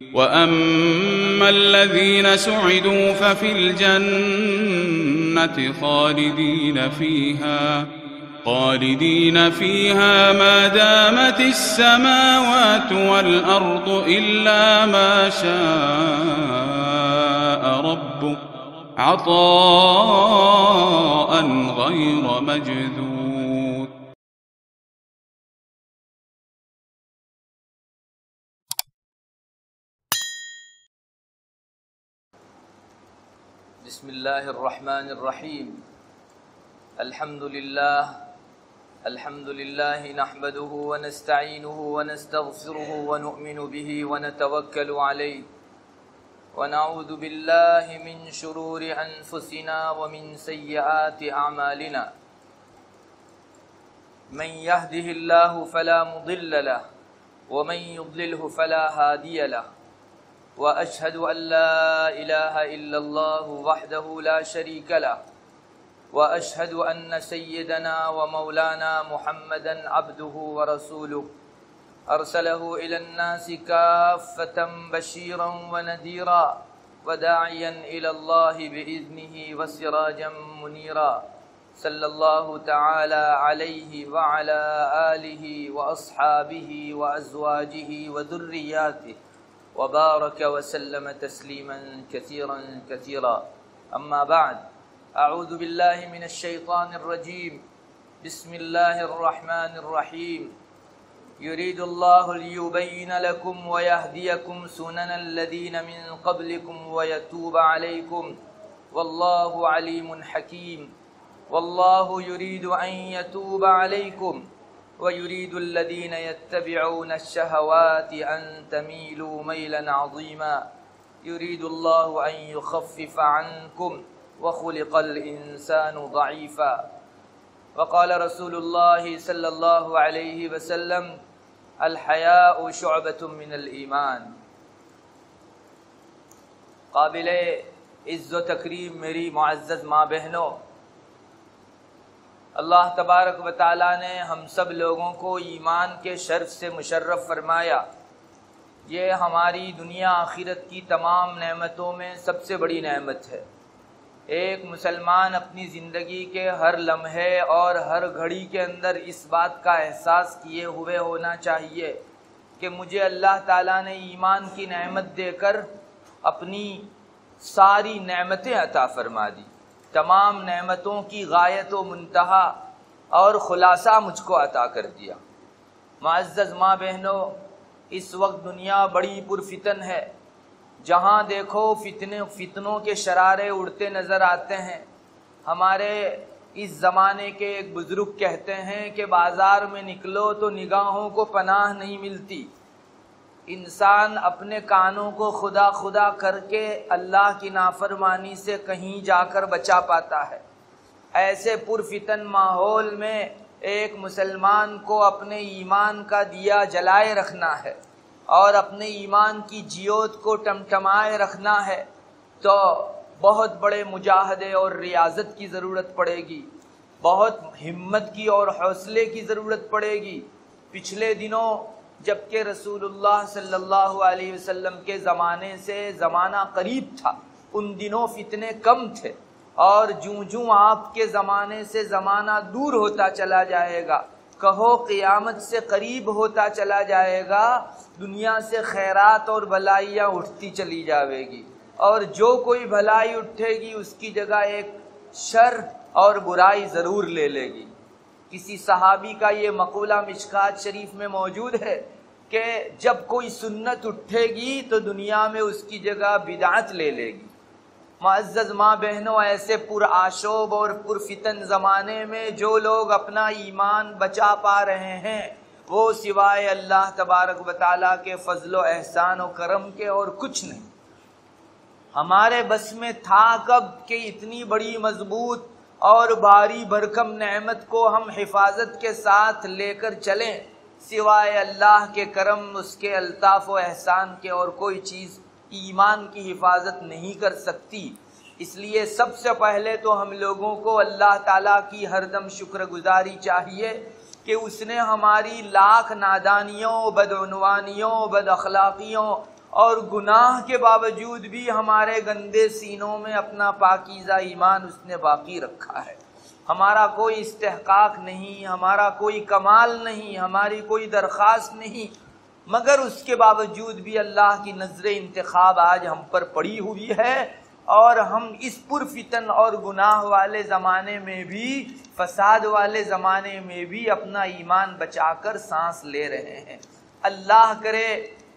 وَأَمَّا الَّذِينَ سُعِدُوا فَفِي الْجَنَّةِ خَالِدِينَ فِيهَا مَا دَامَتِ السَّمَاوَاتُ وَالْأَرْضُ إِلَّا مَا شَاءَ رَبُّكَ عَطَاءً غَيْرَ مَجْذُوذٍ. بسم الله الرحمن الرحيم. الحمد لله نحمده ونستعينه ونستغفره ونؤمن به ونتوكل عليه ونعوذ بالله من شرور أنفسنا ومن سيئات أعمالنا. من يهده الله فلا مضل له ومن يضلله فلا هادي له، وأشهد أن لا إله إلا الله وحده لا شريك له، وأشهد أن سيدنا ومولانا محمدا عبده ورسوله أرسله إلى الناس كافة بشيرا ونذيرا وداعيا إلى الله بإذنه وسراجا منيرا، صلى الله تعالى عليه وعلى آله وأصحابه وأزواجه وذرياته وبارك وسلم تسليما كثيرا كثيرا. أما بعد، أعوذ بالله من الشيطان الرجيم. بسم الله الرحمن الرحيم. يريد الله ليبين لكم ويهديكم سنن الذين من قبلكم ويتوب عليكم، والله عليم حكيم. والله يريد أن يتوب عليكم ويريد الذين يتبعون الشهوات أن تميلوا ميلا عظيما. يريد الله أن يخفف عنكم وخلق الإنسان ضعيفا. وقال رسول الله صلى الله عليه وسلم: الحياء شعبة من الإيمان. قابل عز و تکریم میری معزز ماں بہنوں، اللہ تبارک و تعالیٰ نے ہم سب لوگوں کو ایمان کے شرف سے مشرف فرمایا. یہ ہماری دنیا آخرت کی تمام نعمتوں میں سب سے بڑی نعمت ہے. ایک مسلمان اپنی زندگی کے ہر لمحے اور ہر گھڑی کے اندر اس بات کا احساس کیے ہوئے ہونا چاہیے کہ مجھے اللہ تعالیٰ نے ایمان کی نعمت دے کر اپنی ساری نعمتیں عطا فرما دی. تمام نعمتوں کی غایت و منتہا اور خلاصہ مجھ کو عطا کر دیا. معزز ماں بہنوں، اس وقت دنیا بڑی پرفتن ہے. جہاں دیکھو فتنوں کے شرارے اڑتے نظر آتے ہیں. ہمارے اس زمانے کے ایک بزرگ کہتے ہیں کہ بازار میں نکلو تو نگاہوں کو پناہ نہیں ملتی. انسان اپنے کانوں کو خدا خدا کر کے اللہ کی نافرمانی سے کہیں جا کر بچا پاتا ہے. ایسے پرفتن ماحول میں ایک مسلمان کو اپنے ایمان کا دیا جلائے رکھنا ہے اور اپنے ایمان کی جیوت کو ٹمٹمائے رکھنا ہے تو بہت بڑے مجاہدے اور ریاضت کی ضرورت پڑے گی، بہت ہمت کی اور حوصلے کی ضرورت پڑے گی. پچھلے دنوں جبکہ رسول اللہ صلی اللہ علیہ وسلم کے زمانے سے زمانہ قریب تھا، ان دنوں فتنے کم تھے، اور جوں جوں آپ کے زمانے سے زمانہ دور ہوتا چلا جائے گا، کہو قیامت سے قریب ہوتا چلا جائے گا، دنیا سے خیرات اور بھلائیاں اٹھتی چلی جاوے گی، اور جو کوئی بھلائی اٹھے گی اس کی جگہ ایک شر اور برائی ضرور لے لے گی. کسی صحابی کا یہ مقولہ مشکات شریف میں موجود ہے کہ جب کوئی سنت اٹھے گی تو دنیا میں اس کی جگہ بدعت لے لے گی. معزز ماں بہنوں، ایسے پرآشوب اور پرفتن زمانے میں جو لوگ اپنا ایمان بچا پا رہے ہیں وہ سوائے اللہ تبارک و تعالیٰ کے فضل و احسان و کرم کے اور کچھ نہیں. ہمارے بس میں تھا کب کہ اتنی بڑی مضبوط اور بھاری بھرکم نعمت کو ہم حفاظت کے ساتھ لے کر چلیں. سوائے اللہ کے کرم، اس کے الطاف و احسان کے اور کوئی چیز ایمان کی حفاظت نہیں کر سکتی. اس لیے سب سے پہلے تو ہم لوگوں کو اللہ تعالیٰ کی ہر دم شکر گزاری چاہیے کہ اس نے ہماری لاکھ نادانیوں، بدعنوانیوں، بد اخلاقیوں اور گناہ کے باوجود بھی ہمارے گندے سینوں میں اپنا پاکیزہ ایمان اس نے باقی رکھا ہے۔ ہمارا کوئی استحقاق نہیں، ہمارا کوئی کمال نہیں، ہماری کوئی درخواست نہیں، مگر اس کے باوجود بھی اللہ کی نظر انتخاب آج ہم پر پڑی ہوئی ہے، اور ہم اس پرفتن اور گناہ والے زمانے میں بھی، فساد والے زمانے میں بھی اپنا ایمان بچا کر سانس لے رہے ہیں۔ اللہ کرے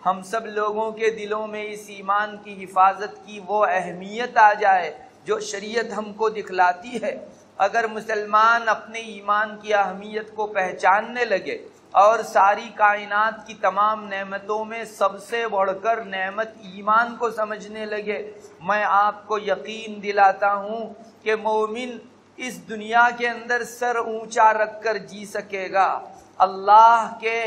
ہم سب لوگوں کے دلوں میں اس ایمان کی حفاظت کی وہ اہمیت آ جائے جو شریعت ہم کو دکھلاتی ہے۔ اگر مسلمان اپنے ایمان کی اہمیت کو پہچاننے لگے اور ساری کائنات کی تمام نعمتوں میں سب سے بڑھ کر نعمت ایمان کو سمجھنے لگے، میں آپ کو یقین دلاتا ہوں کہ مومن اس دنیا کے اندر سر اونچا رکھ کر جی سکے گا۔ اللہ کے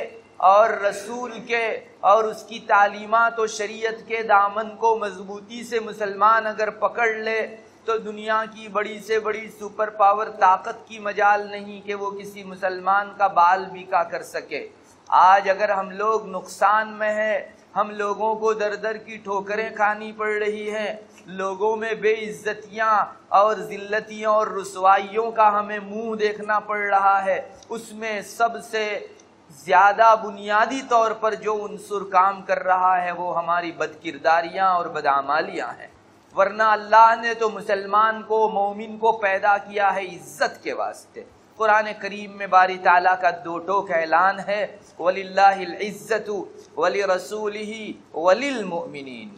اور رسول کے اور اس کی تعلیمات و شریعت کے دامن کو مضبوطی سے مسلمان اگر پکڑ لے تو دنیا کی بڑی سے بڑی سپر پاور طاقت کی مجال نہیں کہ وہ کسی مسلمان کا بال بیکا کر سکے۔ آج اگر ہم لوگ نقصان میں ہیں، ہم لوگوں کو در در کی ٹھوکریں کھانی پڑ رہی ہیں، لوگوں میں بے عزتیاں اور ذلتیوں اور رسوائیوں کا ہمیں منہ دیکھنا پڑ رہا ہے، اس میں سب سے زیادہ بنیادی طور پر جو عنصر کام کر رہا ہے وہ ہماری بدکرداریاں اور بدعمالیاں ہیں۔ ورنہ اللہ نے تو مسلمان کو، مومن کو پیدا کیا ہے عزت کے واسطے۔ قرآن کریم میں باری تعالیٰ کا دو ٹوک اعلان ہے، وَلِلَّهِ الْعِزَّةُ وَلِرَسُولِهِ وَلِلْمُؤْمِنِينَ۔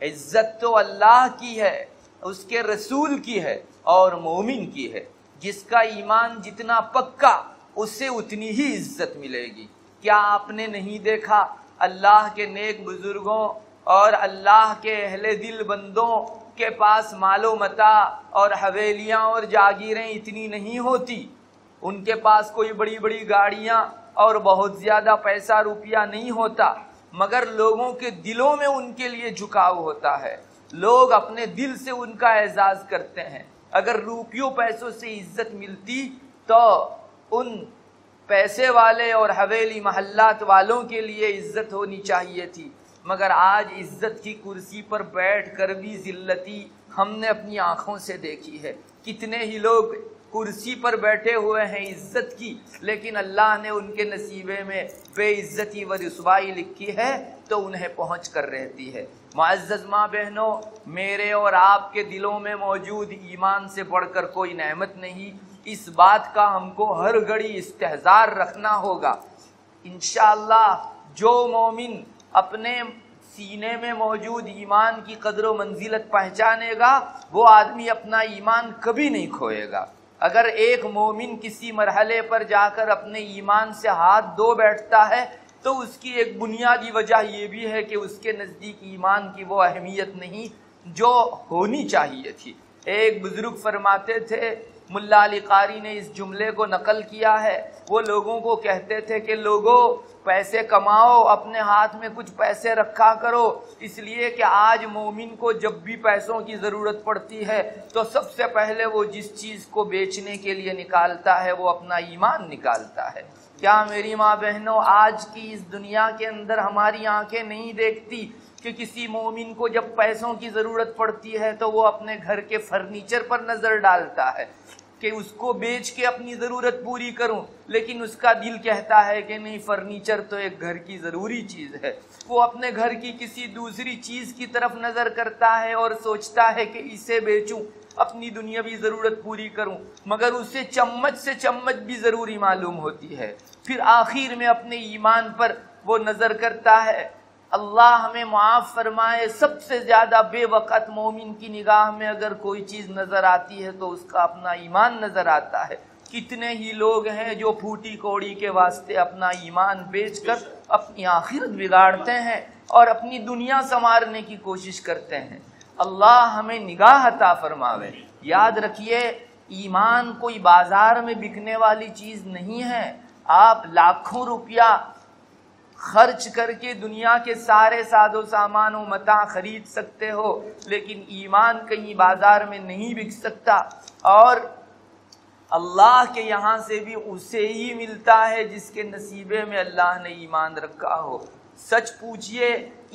عزت تو اللہ کی ہے، اس کے رسول کی ہے اور مومن کی ہے۔ جس کا ایمان جتنا پکا اسے اتنی ہی عزت ملے گی۔ کیا آپ نے نہیں دیکھا اللہ کے نیک بزرگوں اور اللہ کے اہل دل بندوں کے پاس مال و متاع اور حویلیاں اور جاگیریں اتنی نہیں ہوتی، ان کے پاس کوئی بڑی بڑی گاڑیاں اور بہت زیادہ پیسہ روپیہ نہیں ہوتا، مگر لوگوں کے دلوں میں ان کے لیے جھکاؤ ہوتا ہے، لوگ اپنے دل سے ان کا اعزاز کرتے ہیں۔ اگر روپیوں پیسوں سے عزت ملتی تو ان پیسے والے اور حویلی محلات والوں کے لیے عزت ہونی چاہیے تھی، مگر آج عزت کی کرسی پر بیٹھ کر بھی ذلتی ہم نے اپنی آنکھوں سے دیکھی ہے۔ کتنے ہی لوگ کرسی پر بیٹھے ہوئے ہیں عزت کی، لیکن اللہ نے ان کے نصیبے میں بے عزتی و رسوائی لکھی ہے تو انہیں پہنچ کر رہتی ہے۔ معزز ماں بہنوں، میرے اور آپ کے دلوں میں موجود ایمان سے بڑھ کر کوئی نعمت نہیں، اس بات کا ہم کو ہر گھڑی استحضار رکھنا ہوگا۔ انشاءاللہ جو مومن اپنے سینے میں موجود ایمان کی قدر و منزلت پہچانے گا، وہ آدمی اپنا ایمان کبھی نہیں کھوئے گا۔ اگر ایک مومن کسی مرحلے پر جا کر اپنے ایمان سے ہاتھ دھو بیٹھتا ہے تو اس کی ایک بنیادی وجہ یہ بھی ہے کہ اس کے نزدیک ایمان کی وہ اہمیت نہیں جو ہونی چاہیے تھی۔ ایک بزرگ فرماتے تھے، ملا علی قاری نے اس جملے کو نقل کیا ہے، وہ لوگوں کو کہتے تھے کہ لوگوں پیسے کماؤ، اپنے ہاتھ میں کچھ پیسے رکھا کرو، اس لیے کہ آج مومن کو جب بھی پیسوں کی ضرورت پڑتی ہے تو سب سے پہلے وہ جس چیز کو بیچنے کے لیے نکالتا ہے وہ اپنا ایمان نکالتا ہے۔ کیا میری ماں بہنوں، آج کی اس دنیا کے اندر ہماری آنکھیں نہیں دیکھتی کہ کسی مومن کو جب پیسوں کی ضرورت پڑتی ہے تو وہ اپنے گھر کے فرنیچر پر نظر ڈالتا ہے کہ اس کو بیچ کے اپنی ضرورت پوری کروں، لیکن اس کا دل کہتا ہے کہ نہیں، فرنیچر تو ایک گھر کی ضروری چیز ہے۔ وہ اپنے گھر کی کسی دوسری چیز کی طرف نظر کرتا ہے اور سوچتا ہے کہ اسے بیچوں، اپنی دنیاوی ضرورت پوری کروں، مگر اسے چمچ سے چمچ بھی ضروری معلوم ہوتی ہے۔ پھر آخر میں اپنے ایمان پر وہ نظر کرتا ہے۔ اللہ ہمیں معاف فرمائے، سب سے زیادہ بے وقت مومن کی نگاہ میں اگر کوئی چیز نظر آتی ہے تو اس کا اپنا ایمان نظر آتا ہے۔ کتنے ہی لوگ ہیں جو پھوٹی کوڑی کے واسطے اپنا ایمان بیچ کر اپنی آخرت بگاڑتے ہیں اور اپنی دنیا سنوارنے کی کوشش کرتے ہیں۔ اللہ ہمیں نگاہ عطا فرماوے۔ یاد رکھیے، ایمان کوئی بازار میں بکنے والی چیز نہیں ہے۔ آپ لاکھوں روپیہ خرچ کر کے دنیا کے سارے ساز و سامان و متاع خرید سکتے ہو، لیکن ایمان کہیں بازار میں نہیں بک سکتا، اور اللہ کے یہاں سے بھی اسے ہی ملتا ہے جس کے نصیبے میں اللہ نے ایمان رکھا ہو۔ سچ پوچھئے،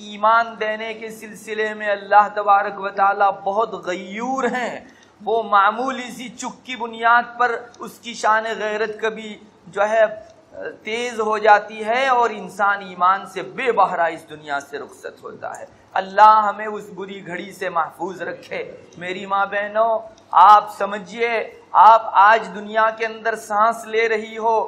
ایمان دینے کے سلسلے میں اللہ تبارک و تعالیٰ بہت غیور ہیں. وہ معمولی سی چک کی بنیاد پر اس کی شان غیرت کبھی جو ہے تیز ہو جاتی ہے اور انسان ایمان سے بے بہرا اس دنیا سے رخصت ہوتا ہے. اللہ ہمیں اس بری گھڑی سے محفوظ رکھے. میری ماں بہنوں، آپ سمجھیے، آپ آج دنیا کے اندر سانس لے رہی ہو،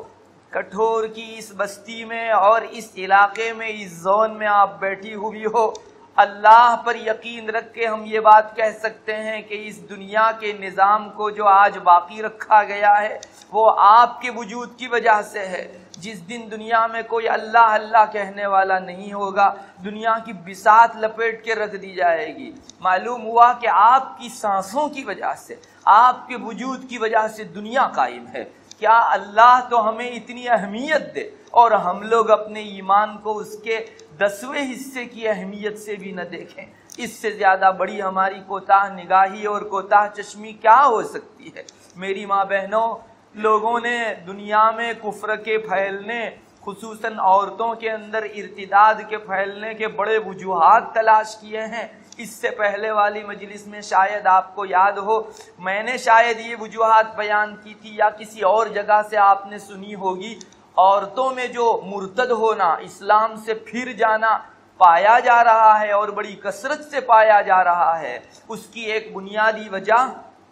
کٹھور کی اس بستی میں اور اس علاقے میں، اس زون میں آپ بیٹھی ہوئی ہو. اللہ پر یقین رکھ کے ہم یہ بات کہہ سکتے ہیں کہ اس دنیا کے نظام کو جو آج باقی رکھا گیا ہے وہ آپ کے وجود کی وجہ سے ہے. جس دن دنیا میں کوئی اللہ اللہ کہنے والا نہیں ہوگا، دنیا کی بساط لپیٹ کے رکھ دی جائے گی. معلوم ہوا کہ آپ کی سانسوں کی وجہ سے، آپ کے وجود کی وجہ سے دنیا قائم ہے. کیا اللہ تو ہمیں اتنی اہمیت دے اور ہم لوگ اپنے ایمان کو اس کے 10ویں حصے کی اہمیت سے بھی نہ دیکھیں؟ اس سے زیادہ بڑی ہماری کوتاہ نگاہی اور کوتاہ چشمی کیا ہو سکتی ہے؟ میری ماں بہنوں، لوگوں نے دنیا میں کفر کے پھیلنے، خصوصاً عورتوں کے اندر ارتداد کے پھیلنے کے بڑے وجوہات تلاش کیے ہیں. اس سے پہلے والی مجلس میں شاید آپ کو یاد ہو، میں نے شاید یہ وجوہات بیان کی تھی یا کسی اور جگہ سے آپ نے سنی ہوگی. عورتوں میں جو مرتد ہونا، اسلام سے پھر جانا پایا جا رہا ہے اور بڑی کثرت سے پایا جا رہا ہے، اس کی ایک بنیادی وجہ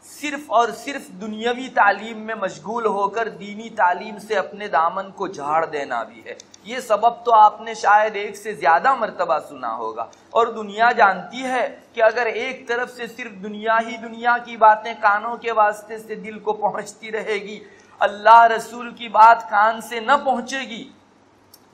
صرف اور صرف دنیاوی تعلیم میں مشغول ہو کر دینی تعلیم سے اپنے دامن کو جھاڑ دینا بھی ہے. یہ سبب تو آپ نے شاید ایک سے زیادہ مرتبہ سنا ہوگا، اور دنیا جانتی ہے کہ اگر ایک طرف سے صرف دنیا ہی دنیا کی باتیں کانوں کے واسطے سے دل کو پہنچتی رہے گی، اللہ رسول کی بات کان سے نہ پہنچے گی،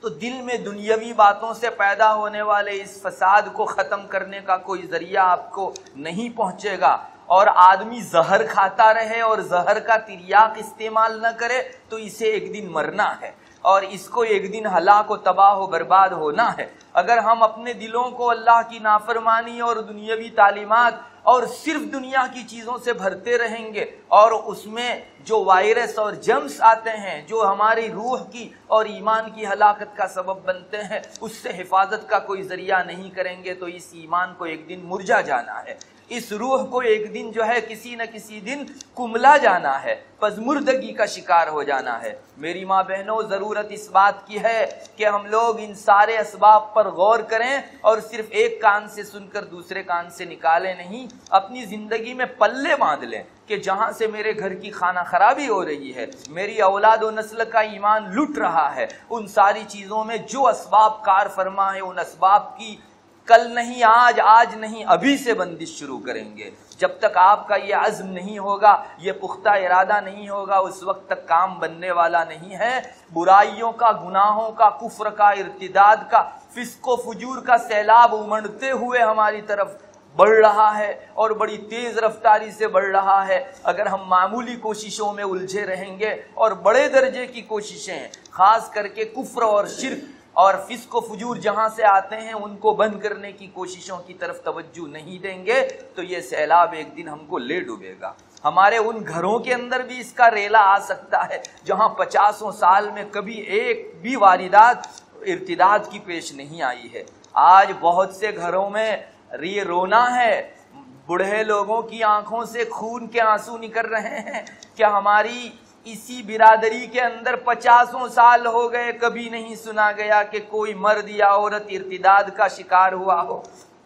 تو دل میں دنیاوی باتوں سے پیدا ہونے والے اس فساد کو ختم کرنے کا کوئی ذریعہ آپ کو نہیں پہنچے گا. اور آدمی زہر کھاتا رہے اور زہر کا تریاق استعمال نہ کرے تو اسے ایک دن مرنا ہے اور اس کو ایک دن ہلاک و تباہ و برباد ہونا ہے. اگر ہم اپنے دلوں کو اللہ کی نافرمانی اور دنیاوی تعلیمات اور صرف دنیا کی چیزوں سے بھرتے رہیں گے اور اس میں جو وائرس اور جرمز آتے ہیں جو ہماری روح کی اور ایمان کی ہلاکت کا سبب بنتے ہیں، اس سے حفاظت کا کوئی ذریعہ نہیں کریں گے تو اس ایمان کو ایک دن مرجا جانا ہے. اس روح کو ایک دن جو ہے کسی نہ کسی دن کملا جانا ہے، پزمردگی کا شکار ہو جانا ہے. میری ماں بہنوں، ضرورت اس بات کی ہے کہ ہم لوگ ان سارے اسباب پر غور کریں اور صرف ایک کان سے سن کر دوسرے کان سے نکالیں نہیں، اپنی زندگی میں پلے باندھ لیں کہ جہاں سے میرے گھر کی خانہ خرابی ہو رہی ہے، میری اولاد و نسل کا ایمان لٹ رہا ہے، ان ساری چیزوں میں جو اسباب کار فرما ہے ان اسباب کی کل نہیں، آج نہیں، ابھی سے بندش شروع کریں گے. جب تک آپ کا یہ عزم نہیں ہوگا، یہ پختہ ارادہ نہیں ہوگا، اس وقت تک کام بننے والا نہیں ہے. برائیوں کا، گناہوں کا، کفر کا، ارتداد کا، فسق و فجور کا سیلاب امڑتے ہوئے ہماری طرف بڑھ رہا ہے اور بڑی تیز رفتاری سے بڑھ رہا ہے. اگر ہم معمولی کوششوں میں الجھے رہیں گے اور بڑے درجے کی کوششیں، خاص کر کے کفر اور شرک اور فسق و فجور جہاں سے آتے ہیں ان کو بند کرنے کی کوششوں کی طرف توجہ نہیں دیں گے تو یہ سیلاب ایک دن ہم کو لے ڈوبے گا. ہمارے ان گھروں کے اندر بھی اس کا ریلا آ سکتا ہے جہاں 50 سال میں کبھی ایک بھی واردات ارتداد کی پیش نہیں آئی ہے. آج بہت سے گھروں میں یہ رونا ہے، بوڑھے لوگوں کی آنکھوں سے خون کے آنسو نکل رہے ہیں کہ ہماری اسی برادری کے اندر 50 سال ہو گئے، کبھی نہیں سنا گیا کہ کوئی مرد یا عورت ارتداد کا شکار ہوا ہو،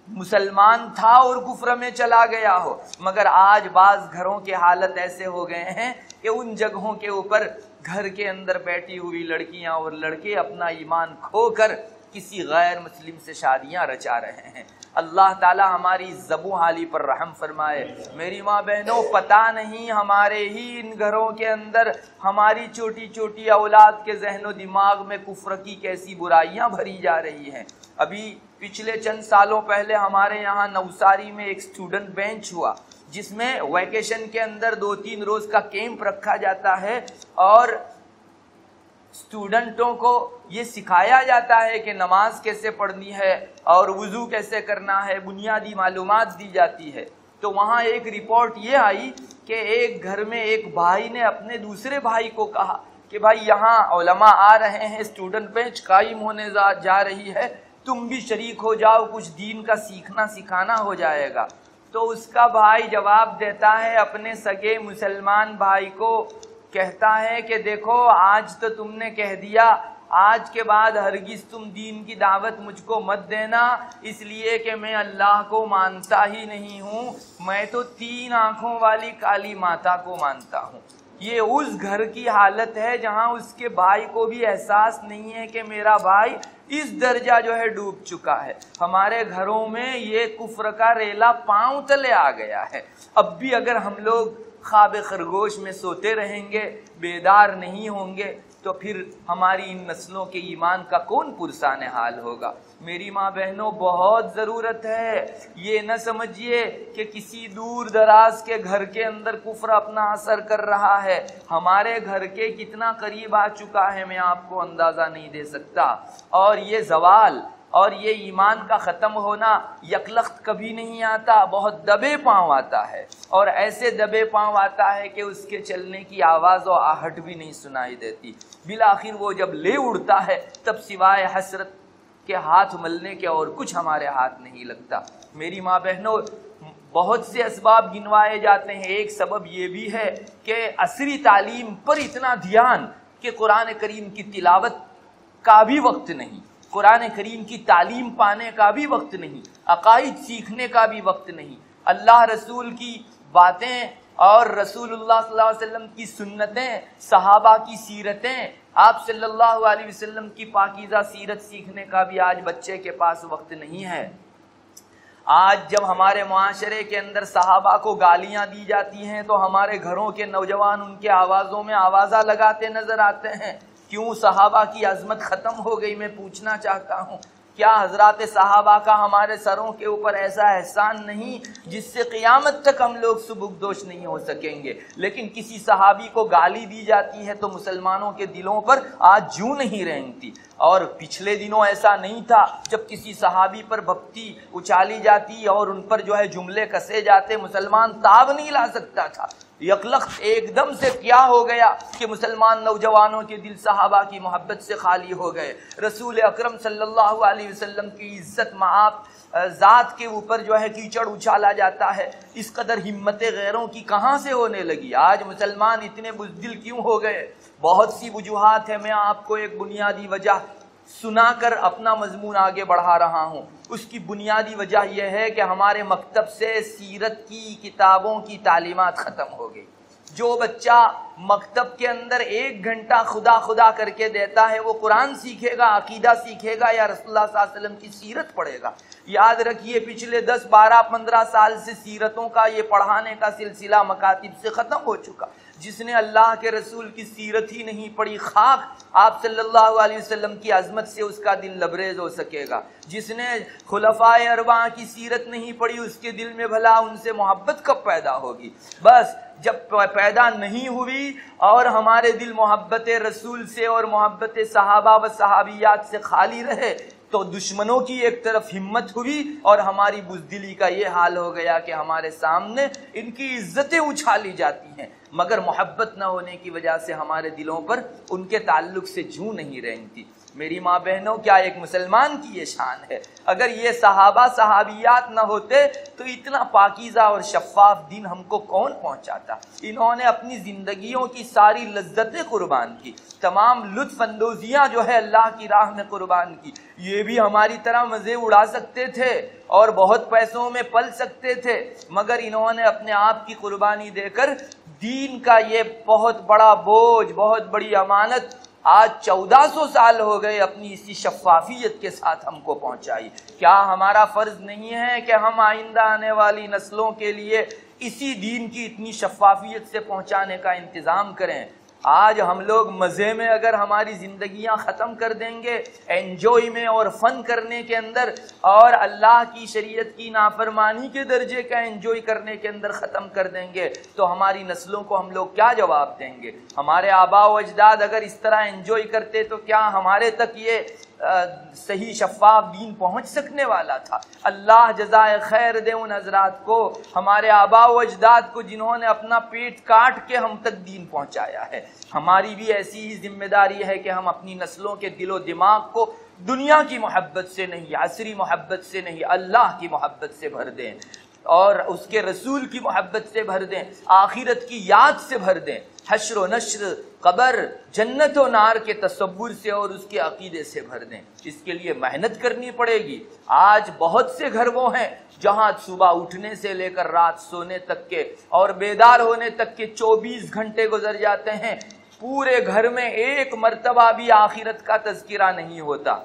مسلمان تھا اور کفر میں چلا گیا ہو. مگر آج بعض گھروں کے حالت ایسے ہو گئے ہیں کہ ان جگہوں کے اوپر گھر کے اندر بیٹھی ہوئی لڑکیاں اور لڑکے اپنا ایمان کھو کر کسی غیر مسلم سے شادیاں رچا رہے ہیں. اللہ تعالی ہماری زبوں حالی پر رحم فرمائے. میری ماں بہنوں، پتہ نہیں ہمارے ہی ان گھروں کے اندر ہماری چھوٹی چھوٹی اولاد کے ذہن و دماغ میں کفر کی کیسی برائیاں بھری جا رہی ہیں. ابھی پچھلے چند سالوں پہلے ہمارے یہاں نوساری میں ایک اسٹوڈنٹ بینچ ہوا جس میں ویکیشن کے اندر 2-3 روز کا کیمپ رکھا جاتا ہے اور اسٹوڈنٹوں کو یہ سکھایا جاتا ہے کہ نماز کیسے پڑھنی ہے اور وضو کیسے کرنا ہے، بنیادی معلومات دی جاتی ہے. تو وہاں ایک رپورٹ یہ آئی کہ ایک گھر میں ایک بھائی نے اپنے دوسرے بھائی کو کہا کہ بھائی یہاں علماء آ رہے ہیں، اسٹوڈنٹ بینچ قائم ہونے جا رہی ہے، تم بھی شریک ہو جاؤ، کچھ دین کا سیکھنا سکھانا ہو جائے گا۔ تو اس کا بھائی جواب دیتا ہے اپنے سگے مسلمان بھائی کو، کہتا ہے کہ دیکھو آج تو تم نے کہہ دیا، آج کے بعد ہرگز تم دین کی دعوت مجھ کو مت دینا، اس لیے کہ میں اللہ کو مانتا ہی نہیں ہوں، میں تو 3 آنکھوں والی کالی ماتا کو مانتا ہوں۔ یہ اس گھر کی حالت ہے جہاں اس کے بھائی کو بھی احساس نہیں ہے کہ میرا بھائی اس درجہ جو ہے ڈوب چکا ہے۔ ہمارے گھروں میں یہ کفر کا ریلا پاؤں تلے آ گیا ہے۔ اب بھی اگر ہم لوگ خواب خرگوش میں سوتے رہیں گے، بیدار نہیں ہوں گے، تو پھر ہماری ان نسلوں کے ایمان کا کون پرسان حال ہوگا؟ میری ماں بہنوں، بہت ضرورت ہے، یہ نہ سمجھیے کہ کسی دور دراز کے گھر کے اندر کفر اپنا اثر کر رہا ہے، ہمارے گھر کے کتنا قریب آ چکا ہے میں آپ کو اندازہ نہیں دے سکتا۔ اور یہ زوال اور یہ ایمان کا ختم ہونا یکلخت کبھی نہیں آتا، بہت دبے پاؤں آتا ہے، اور ایسے دبے پاؤں آتا ہے کہ اس کے چلنے کی آواز و آہٹ بھی نہیں سنائی دیتی۔ بالآخر وہ جب لے اڑتا ہے تب سوائے حسرت کے ہاتھ ملنے کے اور کچھ ہمارے ہاتھ نہیں لگتا۔ میری ماں بہنوں، بہت سے اسباب گنوائے جاتے ہیں، ایک سبب یہ بھی ہے کہ عصری تعلیم پر اتنا دھیان کہ قرآن کریم کی تلاوت کا بھی وقت نہیں، قرآن کریم کی تعلیم پانے کا بھی وقت نہیں، عقائد سیکھنے کا بھی وقت نہیں، اللہ رسول کی باتیں اور رسول اللہ صلی اللہ علیہ وسلم کی سنتیں، صحابہ کی سیرتیں، آپ صلی اللہ علیہ وسلم کی پاکیزہ سیرت سیکھنے کا بھی آج بچے کے پاس وقت نہیں ہے۔ آج جب ہمارے معاشرے کے اندر صحابہ کو گالیاں دی جاتی ہیں تو ہمارے گھروں کے نوجوان ان کے آوازوں میں آوازہ لگاتے نظر آتے ہیں۔ کیوں صحابہ کی عظمت ختم ہو گئی؟ میں پوچھنا چاہتا ہوں، کیا حضرات صحابہ کا ہمارے سروں کے اوپر ایسا احسان نہیں جس سے قیامت تک ہم لوگ سبکدوش نہیں ہو سکیں گے؟ لیکن کسی صحابی کو گالی دی جاتی ہے تو مسلمانوں کے دلوں پر آج جوں نہیں رینگتی۔ اور پچھلے دنوں ایسا نہیں تھا، جب کسی صحابی پر بھپتی اچالی جاتی اور ان پر جو ہے جملے کسے جاتے، مسلمان تاب نہیں لا سکتا تھا۔ یکلخت ایک دم سے کیا ہو گیا کہ مسلمان نوجوانوں کے دل صحابہ کی محبت سے خالی ہو گئے۔ رسول اکرم صلی اللہ علیہ وسلم کی عزت معاف ذات کے اوپر جو ہے کیچڑ اچھالا جاتا ہے۔ اس قدر ہمت غیروں کی کہاں سے ہونے لگی؟ آج مسلمان اتنے بزدل کیوں ہو گئے؟ بہت سی وجوہات ہیں، میں آپ کو ایک بنیادی وجہ سنا کر اپنا مضمون آگے بڑھا رہا ہوں۔ اس کی بنیادی وجہ یہ ہے کہ ہمارے مکتب سے سیرت کی کتابوں کی تعلیمات ختم ہو گئی۔ جو بچہ مکتب کے اندر 1 گھنٹہ خدا خدا کر کے دیتا ہے، وہ قرآن سیکھے گا، عقیدہ سیکھے گا، یا رسول اللہ صلی اللہ علیہ وسلم کی سیرت پڑھے گا؟ یاد رکھیے، پچھلے 10 12 15 سال سے سیرتوں کا یہ پڑھانے کا سلسلہ مکاتب سے ختم ہو چکا۔ جس نے اللہ کے رسول کی سیرت ہی نہیں پڑھی، خاک آپ صلی اللہ علیہ وسلم کی عظمت سے اس کا دل لبریز ہو سکے گا۔ جس نے خلفائے اربعہ کی سیرت نہیں پڑھی، اس کے دل میں بھلا ان سے محبت کب پیدا ہوگی؟ بس جب پیدا نہیں ہوئی اور ہمارے دل محبت رسول سے اور محبت صحابہ و صحابیات سے خالی رہے تو دشمنوں کی ایک طرف ہمت ہوئی اور ہماری بزدلی کا یہ حال ہو گیا کہ ہمارے سامنے ان کی عزتیں اچھالی جاتی ہیں، مگر محبت نہ ہونے کی وجہ سے ہمارے دلوں پر ان کے تعلق سے جوں نہیں رینگتی۔ میری ماں بہنوں، کیا ایک مسلمان کی یہ شان ہے؟ اگر یہ صحابہ صحابیات نہ ہوتے تو اتنا پاکیزہ اور شفاف دین ہم کو کون پہنچاتا؟ انہوں نے اپنی زندگیوں کی ساری لذتیں قربان کی، تمام لطف اندوزیاں جو ہے اللہ کی راہ میں قربان کی۔ یہ بھی ہماری طرح مزے اڑا سکتے تھے اور بہت پیسوں میں پل سکتے تھے، مگر انہوں نے اپنے آپ کی قربانی دے کر دین کا یہ بہت بڑا بوجھ، بہت بڑی امانت آج 1400 سال ہو گئے اپنی اسی شفافیت کے ساتھ ہم کو پہنچائی۔ کیا ہمارا فرض نہیں ہے کہ ہم آئندہ آنے والی نسلوں کے لیے اسی دین کی اتنی شفافیت سے پہنچانے کا انتظام کریں؟ آج ہم لوگ مزے میں اگر ہماری زندگیاں ختم کر دیں گے، انجوائے میں اور فن کرنے کے اندر، اور اللہ کی شریعت کی نافرمانی کے درجے کا انجوائے کرنے کے اندر ختم کر دیں گے تو ہماری نسلوں کو ہم لوگ کیا جواب دیں گے؟ ہمارے آباء و اجداد اگر اس طرح انجوائے کرتے تو کیا ہمارے تک یہ صحیح شفاف دین پہنچ سکنے والا تھا؟ اللہ جزائے خیر دے ان حضرات کو، ہمارے آباء و اجداد کو، جنہوں نے اپنا پیٹ کاٹ کے ہم تک دین پہنچایا ہے۔ ہماری بھی ایسی ہی ذمہ داری ہے کہ ہم اپنی نسلوں کے دل و دماغ کو دنیا کی محبت سے نہیں، عصری محبت سے نہیں، اللہ کی محبت سے بھر دیں اور اس کے رسول کی محبت سے بھر دیں، آخرت کی یاد سے بھر دیں، حشر و نشر، قبر، جنت و نار کے تصور سے اور اس کے عقیدے سے بھر دیں۔ اس کے لیے محنت کرنی پڑے گی۔ آج بہت سے گھر وہ ہیں جہاں صبح اٹھنے سے لے کر رات سونے تک کے اور بیدار ہونے تک کے 24 گھنٹے گزر جاتے ہیں، پورے گھر میں ایک مرتبہ بھی آخرت کا تذکرہ نہیں ہوتا۔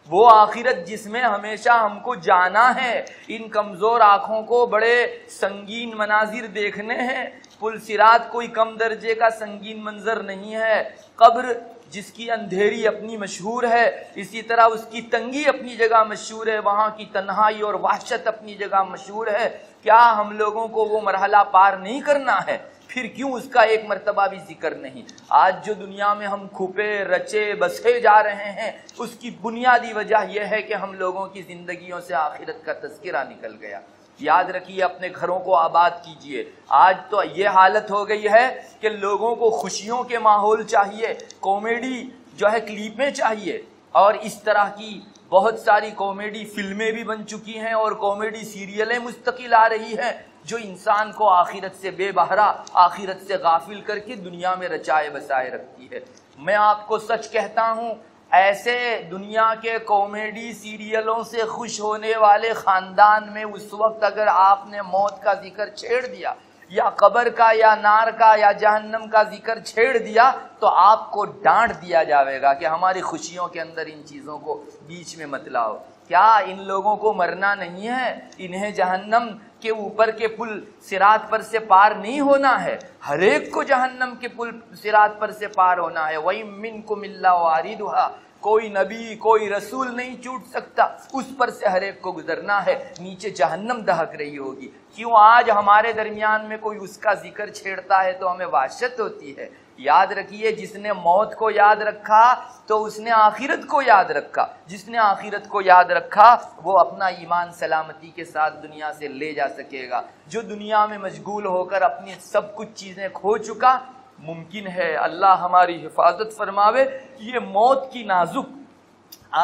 وہ آخرت جس میں ہمیشہ ہم کو جانا ہے، ان کمزور آنکھوں کو بڑے سنگین مناظر دیکھنے ہیں۔ پل صراط کوئی کم درجے کا سنگین منظر نہیں ہے۔ قبر جس کی اندھیری اپنی مشہور ہے، اسی طرح اس کی تنگی اپنی جگہ مشہور ہے، وہاں کی تنہائی اور وحشت اپنی جگہ مشہور ہے۔ کیا ہم لوگوں کو وہ مرحلہ پار نہیں کرنا ہے؟ پھر کیوں اس کا ایک مرتبہ بھی ذکر نہیں؟ آج جو دنیا میں ہم کھپے رچے بسے جا رہے ہیں، اس کی بنیادی وجہ یہ ہے کہ ہم لوگوں کی زندگیوں سے آخرت کا تذکرہ نکل گیا۔ یاد رکھیے، اپنے گھروں کو آباد کیجئے۔ آج تو یہ حالت ہو گئی ہے کہ لوگوں کو خوشیوں کے ماحول چاہیے، کامیڈی جو ہے کلپیں چاہیے، اور اس طرح کی بہت ساری کامیڈی فلمیں بھی بن چکی ہیں اور کامیڈی سیریلیں مستقل آ رہی ہیں جو انسان کو آخرت سے بے بہرا، آخرت سے غافل کر کے دنیا میں رچائے بسائے رکھتی ہے۔ میں آپ کو سچ کہتا ہوں، ایسے دنیا کے کامیڈی سیریلوں سے خوش ہونے والے خاندان میں اس وقت اگر آپ نے موت کا ذکر چھیڑ دیا یا قبر کا یا نار کا یا جہنم کا ذکر چھیڑ دیا تو آپ کو ڈانٹ دیا جائے گا کہ ہماری خوشیوں کے اندر ان چیزوں کو بیچ میں مت لاؤ۔ کیا ان لوگوں کو مرنا نہیں ہے؟ انہیں جہنم کے اوپر کے پل صراط پر سے پار نہیں ہونا ہے؟ ہر ایک کو جہنم کے پل صراط پر سے پار ہونا ہے۔ وَإِن مِّنكُمْ إِلَّا وَارِدُهَا، کوئی نبی کوئی رسول نہیں چھوٹ سکتا، اس پر سے ہر ایک کو گزرنا ہے۔ نیچے جہنم دہک رہی ہوگی۔ کیوں آج ہمارے درمیان میں کوئی اس کا ذکر چھیڑتا ہے تو ہمیں وحشت ہوتی ہے؟ یاد رکھیے، جس نے موت کو یاد رکھا تو اس نے آخرت کو یاد رکھا۔ جس نے آخرت کو یاد رکھا وہ اپنا ایمان سلامتی کے ساتھ دنیا سے لے جا سکے گا۔ جو دنیا میں مشغول ہو کر اپنی سب کچھ چیزیں کھو چکا، ممکن ہے اللہ ہماری حفاظت فرماوے، یہ موت کی نازک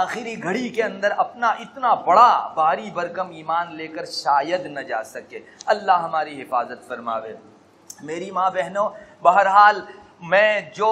آخری گھڑی کے اندر اپنا اتنا بڑا بھاری بھرکم ایمان لے کر شاید نہ جا سکے۔ اللہ ہماری حفاظت فرماوے۔ میری ماں بہنوں، بہرحال میں جو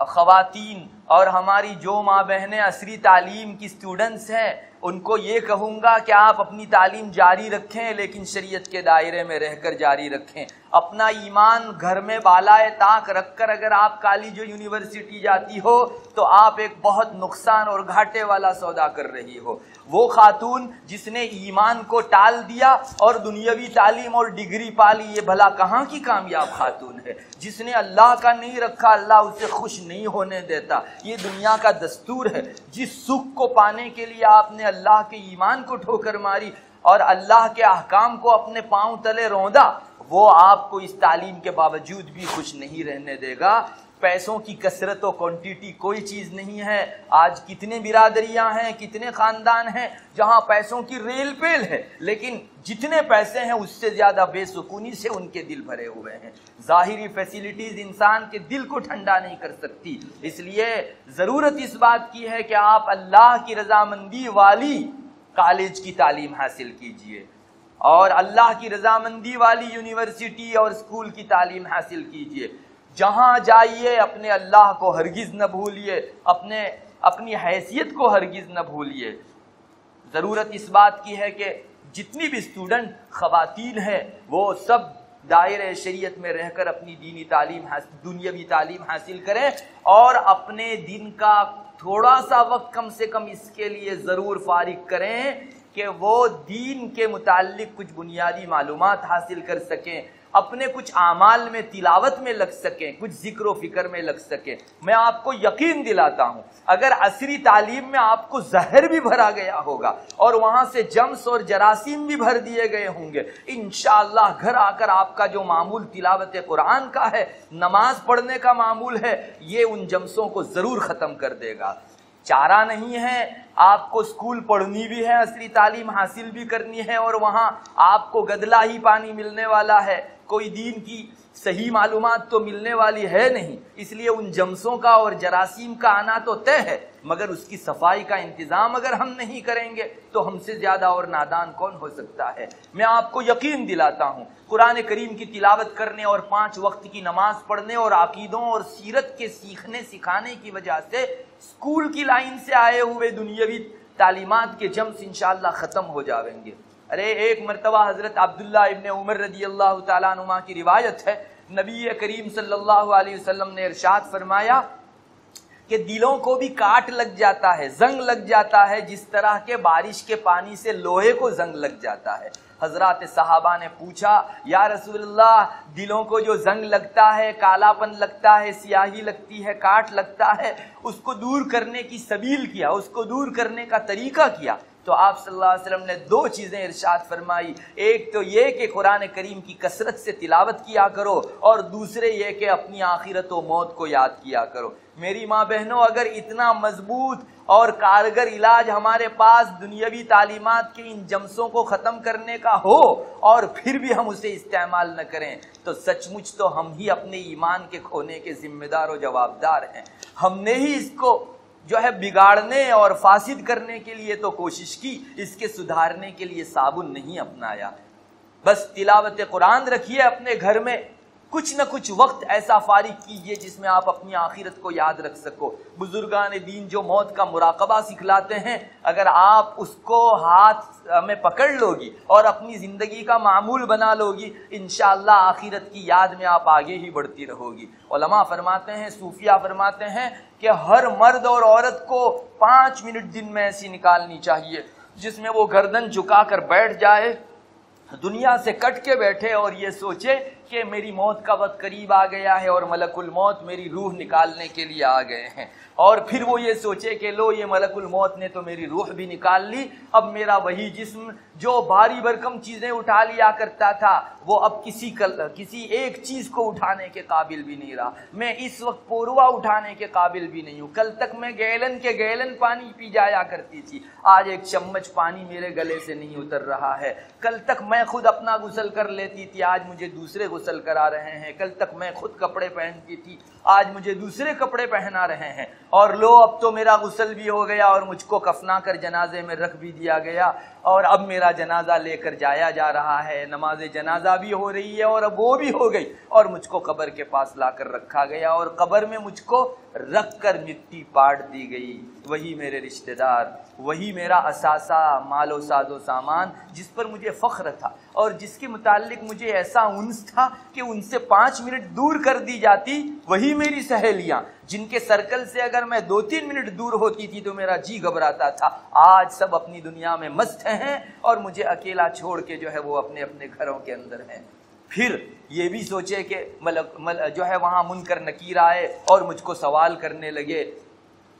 خواتین اور ہماری جو ماں بہنیں عصری تعلیم کی سٹوڈنٹس ہیں ان کو یہ کہوں گا کہ آپ اپنی تعلیم جاری رکھیں، لیکن شریعت کے دائرے میں رہ کر جاری رکھیں۔ اپنا ایمان گھر میں بالائے طاق رکھ کر اگر آپ کالج و یونیورسٹی جاتی ہو تو آپ ایک بہت نقصان اور گھاٹے والا سودا کر رہی ہو۔ وہ خاتون جس نے ایمان کو ٹال دیا اور دنیاوی تعلیم اور ڈگری پالی، یہ بھلا کہاں کی کامیاب خاتون ہے؟ جس نے اللہ کا نہیں رکھا، اللہ اسے خوش نہیں ہونے دیتا، یہ دنیا کا دستور ہے۔ جس سکھ کو پانے کے لیے آپ نے اللہ کے ایمان کو ٹھوکر ماری اور اللہ کے احکام کو اپنے پاؤں تلے روندا، وہ آپ کو اس تعلیم کے باوجود بھی خوش نہیں رہنے دے گا۔ پیسوں کی کثرت و کوانٹیٹی کوئی چیز نہیں ہے۔ آج کتنے برادریاں ہیں، کتنے خاندان ہیں جہاں پیسوں کی ریل پیل ہے، لیکن جتنے پیسے ہیں اس سے زیادہ بے سکونی سے ان کے دل بھرے ہوئے ہیں۔ ظاہری فیسیلیٹیز انسان کے دل کو ٹھنڈا نہیں کر سکتی، اس لیے ضرورت اس بات کی ہے کہ آپ اللہ کی رضامندی والی کالج کی تعلیم حاصل کیجئے اور اللہ کی رضامندی والی یونیورسٹی اور اسکول کی تعلیم حاصل کیجئے۔ جہاں جائیے اپنے اللہ کو ہرگز نہ بھولیے، اپنی حیثیت کو ہرگز نہ بھولیے۔ ضرورت اس بات کی ہے کہ جتنی بھی اسٹوڈنٹ خواتین ہیں وہ سب دائرۂ شریعت میں رہ کر اپنی دینی تعلیم دنیاوی تعلیم حاصل کریں اور اپنے دن کا تھوڑا سا وقت کم سے کم اس کے لیے ضرور فارغ کریں کہ وہ دین کے متعلق کچھ بنیادی معلومات حاصل کر سکیں، اپنے کچھ اعمال میں تلاوت میں لگ سکیں، کچھ ذکر و فکر میں لگ سکیں۔ میں آپ کو یقین دلاتا ہوں اگر عصری تعلیم میں آپ کو زہر بھی بھرا گیا ہوگا اور وہاں سے جمس اور جراثیم بھی بھر دیے گئے ہوں گے، انشاءاللہ گھر آ کر آپ کا جو معمول تلاوت قرآن کا ہے، نماز پڑھنے کا معمول ہے، یہ ان جمسوں کو ضرور ختم کر دے گا۔ چارہ نہیں ہے، آپ کو اسکول پڑھنی بھی ہے، عصری تعلیم حاصل بھی کرنی ہے اور وہاں آپ کو گدلا ہی پانی ملنے والا ہے، کوئی دین کی صحیح معلومات تو ملنے والی ہے نہیں، اس لیے ان جمسوں کا اور جراثیم کا آنا تو طے ہے، مگر اس کی صفائی کا انتظام اگر ہم نہیں کریں گے تو ہم سے زیادہ اور نادان کون ہو سکتا ہے۔ میں آپ کو یقین دلاتا ہوں، قرآن کریم کی تلاوت کرنے اور 5 وقت کی نماز پڑھنے اور عقیدوں اور سیرت کے سیکھنے سکھانے کی وجہ سے اسکول کی لائن سے آئے ہوئے دنیاوی تعلیمات کے جمس انشاءاللہ ختم ہو جاویں گے۔ ارے ایک مرتبہ حضرت عبداللہ ابن عمر رضی اللہ تعالیٰ عنہما کی روایت ہے، نبی کریم صلی اللہ علیہ وسلم نے ارشاد فرمایا کہ دلوں کو بھی کاٹ لگ جاتا ہے، زنگ لگ جاتا ہے، جس طرح کے بارش کے پانی سے لوہے کو زنگ لگ جاتا ہے۔ حضرات صحابہ نے پوچھا، یا رسول اللہ، دلوں کو جو زنگ لگتا ہے، کالا پن لگتا ہے، سیاہی لگتی ہے، کاٹ لگتا ہے، اس کو دور کرنے کی سبیل کیا، اس کو دور کرنے کا طریقہ کیا؟ تو آپ صلی اللہ علیہ وسلم نے 2 چیزیں ارشاد فرمائی، ایک تو یہ کہ قرآن کریم کی کثرت سے تلاوت کیا کرو، اور دوسرے یہ کہ اپنی آخرت و موت کو یاد کیا کرو۔ میری ماں بہنوں، اگر اتنا مضبوط اور کارگر علاج ہمارے پاس دنیاوی تعلیمات کے ان جمسوں کو ختم کرنے کا ہو اور پھر بھی ہم اسے استعمال نہ کریں تو سچ مچ تو ہم ہی اپنے ایمان کے کھونے کے ذمہ دار و جوابدار ہیں۔ ہم نے ہی اس کو جو ہے بگاڑنے اور فاسد کرنے کے لیے تو کوشش کی، اس کے سدھارنے کے لیے صابن نہیں اپنایا۔ بس تلاوت قرآن رکھیے اپنے گھر میں، کچھ نہ کچھ وقت ایسا فارغ کیجئے جس میں آپ اپنی آخرت کو یاد رکھ سکو۔ بزرگان دین جو موت کا مراقبہ سکھلاتے ہیں، اگر آپ اس کو ہاتھ میں پکڑ لو گی اور اپنی زندگی کا معمول بنا لو گی، انشاءاللہ آخرت کی یاد میں آپ آگے ہی بڑھتی رہو گی۔ علماء فرماتے ہیں، صوفیہ فرماتے ہیں کہ ہر مرد اور عورت کو 5 منٹ دن میں ایسی نکالنی چاہیے جس میں وہ گردن جھکا کر بیٹھ جائے، دنیا سے کٹ کے بیٹھے اور یہ سوچے کہ میری موت کا وقت قریب آ گیا ہے اور ملک الموت میری روح نکالنے کے لیے آ گئے ہیں، اور پھر وہ یہ سوچے کہ لو یہ ملک الموت نے تو میری روح بھی نکال لی، اب میرا وہی جسم جو بھاری بھرکم چیزیں اٹھا لیا کرتا تھا وہ اب کسی ایک چیز کو اٹھانے کے قابل بھی نہیں رہا، میں اس وقت پوروا اٹھانے کے قابل بھی نہیں ہوں۔ کل تک میں گیلن کے گیلن پانی پی جایا کرتی تھی، آج 1 چمچ پانی میرے گلے سے نہیں اتر رہا ہے۔ کل تک میں خود اپنا غسل کر لیتی تھی، آج مجھے دوسرے غسل کرا رہے ہیں۔ کل تک میں خود کپڑے پہنتی تھی، آج مجھے دوسرے کپڑے پہنا رہے ہیں۔ اور لو اب تو میرا غسل بھی ہو گیا اور مجھ کو کفنا کر جنازے میں رکھ بھی دیا گیا، اور اب میرا جنازہ لے کر جایا جا رہا ہے، نماز جنازہ بھی ہو رہی ہے اور اب وہ بھی ہو گئی، اور مجھ کو قبر کے پاس لا کر رکھا گیا اور قبر میں مجھ کو رکھ کر مٹی پاٹ دی گئی۔ وہی میرے رشتہ دار، وہی میرا اثاثہ، مال و ساز و سامان جس پر مجھے فخر تھا اور جس کے متعلق مجھے ایسا انس تھا کہ ان سے 5 منٹ دور کر دی جاتی، وہی میری سہیلیاں جن کے سرکل سے اگر میں 2-3 منٹ دور ہوتی تھی تو میرا جی گھبراتا تھا، آج سب اپنی دنیا میں مست ہیں اور مجھے اکیلا چھوڑ کے جو ہے وہ اپنے اپنے گھروں کے اندر ہیں۔ پھر یہ بھی سوچے کہ جو ہے وہاں منکر نکیر آئے اور مجھ کو سوال کرنے لگے۔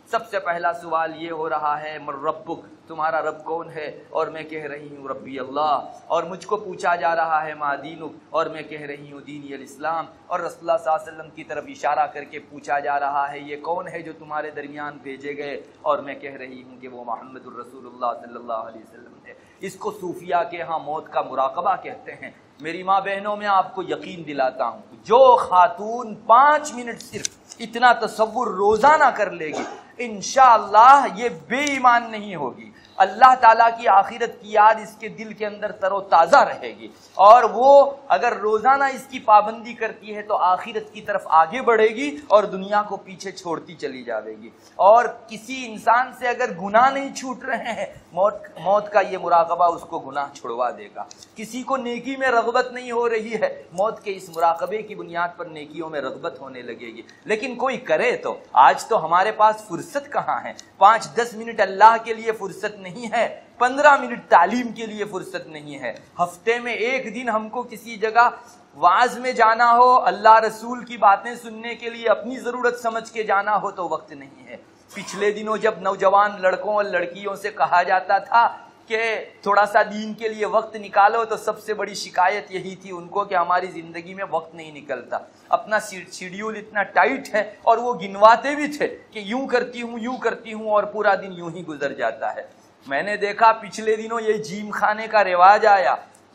سب سے پہلا سوال یہ ہو رہا ہے، من ربک، تمہارا رب کون ہے؟ اور میں کہہ رہی ہوں ربی اللہ۔ اور مجھ کو پوچھا جا رہا ہے ما دینک، اور میں کہہ رہی ہوں دینی الاسلام۔ اور رسول اللہ صلی اللہ علیہ وسلم کی طرف اشارہ کر کے پوچھا جا رہا ہے یہ کون ہے جو تمہارے درمیان بھیجے گئے؟ اور میں کہہ رہی ہوں کہ وہ محمد الرسول اللہ صلی اللہ علیہ وسلم ہے۔ اس کو صوفیہ کے ہاں موت کا مراقبہ کہتے ہیں۔ میری ماں بہنوں، میں آپ کو یقین دلاتا ہوں جو خاتون 5 منٹ صرف اتنا تصور روزانہ کر لے گی، انشاءاللہ یہ بے ایمان نہیں ہوگی، اللہ تعالیٰ کی آخرت کی یاد اس کے دل کے اندر تر و تازہ رہے گی، اور وہ اگر روزانہ اس کی پابندی کرتی ہے تو آخرت کی طرف آگے بڑھے گی اور دنیا کو پیچھے چھوڑتی چلی جاوے گی۔ اور کسی انسان سے اگر گناہ نہیں چھوٹ رہے ہیں، موت کا یہ مراقبہ اس کو گناہ چھڑوا دے گا۔ کسی کو نیکی میں رغبت نہیں ہو رہی ہے، موت کے اس مراقبے کی بنیاد پر نیکیوں میں رغبت ہونے لگے گی۔ لیکن کوئی کرے تو، آج تو ہمارے پاس فرصت کہاں ہے؟ 5-10 منٹ اللہ کے لیے فرصت نہیں ہے، 15 منٹ تعلیم کے لیے فرصت نہیں ہے، ہفتے میں 1 دن ہم کو کسی جگہ وعظ میں جانا ہو، اللہ رسول کی باتیں سننے کے لیے اپنی ضرورت سمجھ کے جانا ہو تو وقت نہیں ہے۔ پچھلے دنوں جب نوجوان لڑکوں اور لڑکیوں سے کہا جاتا تھا کہ تھوڑا سا دین کے لیے وقت نکالو، تو سب سے بڑی شکایت یہی تھی ان کو کہ ہماری زندگی میں وقت نہیں نکلتا، اپنا شیڈیول اتنا ٹائٹ ہے، اور وہ گنواتے بھی تھے کہ یوں کرتی ہوں اور پورا دن یوں ہی گزر جاتا ہے۔ میں نے دیکھا پچھلے دنوں یہ جیم خانے کا رواج آیا۔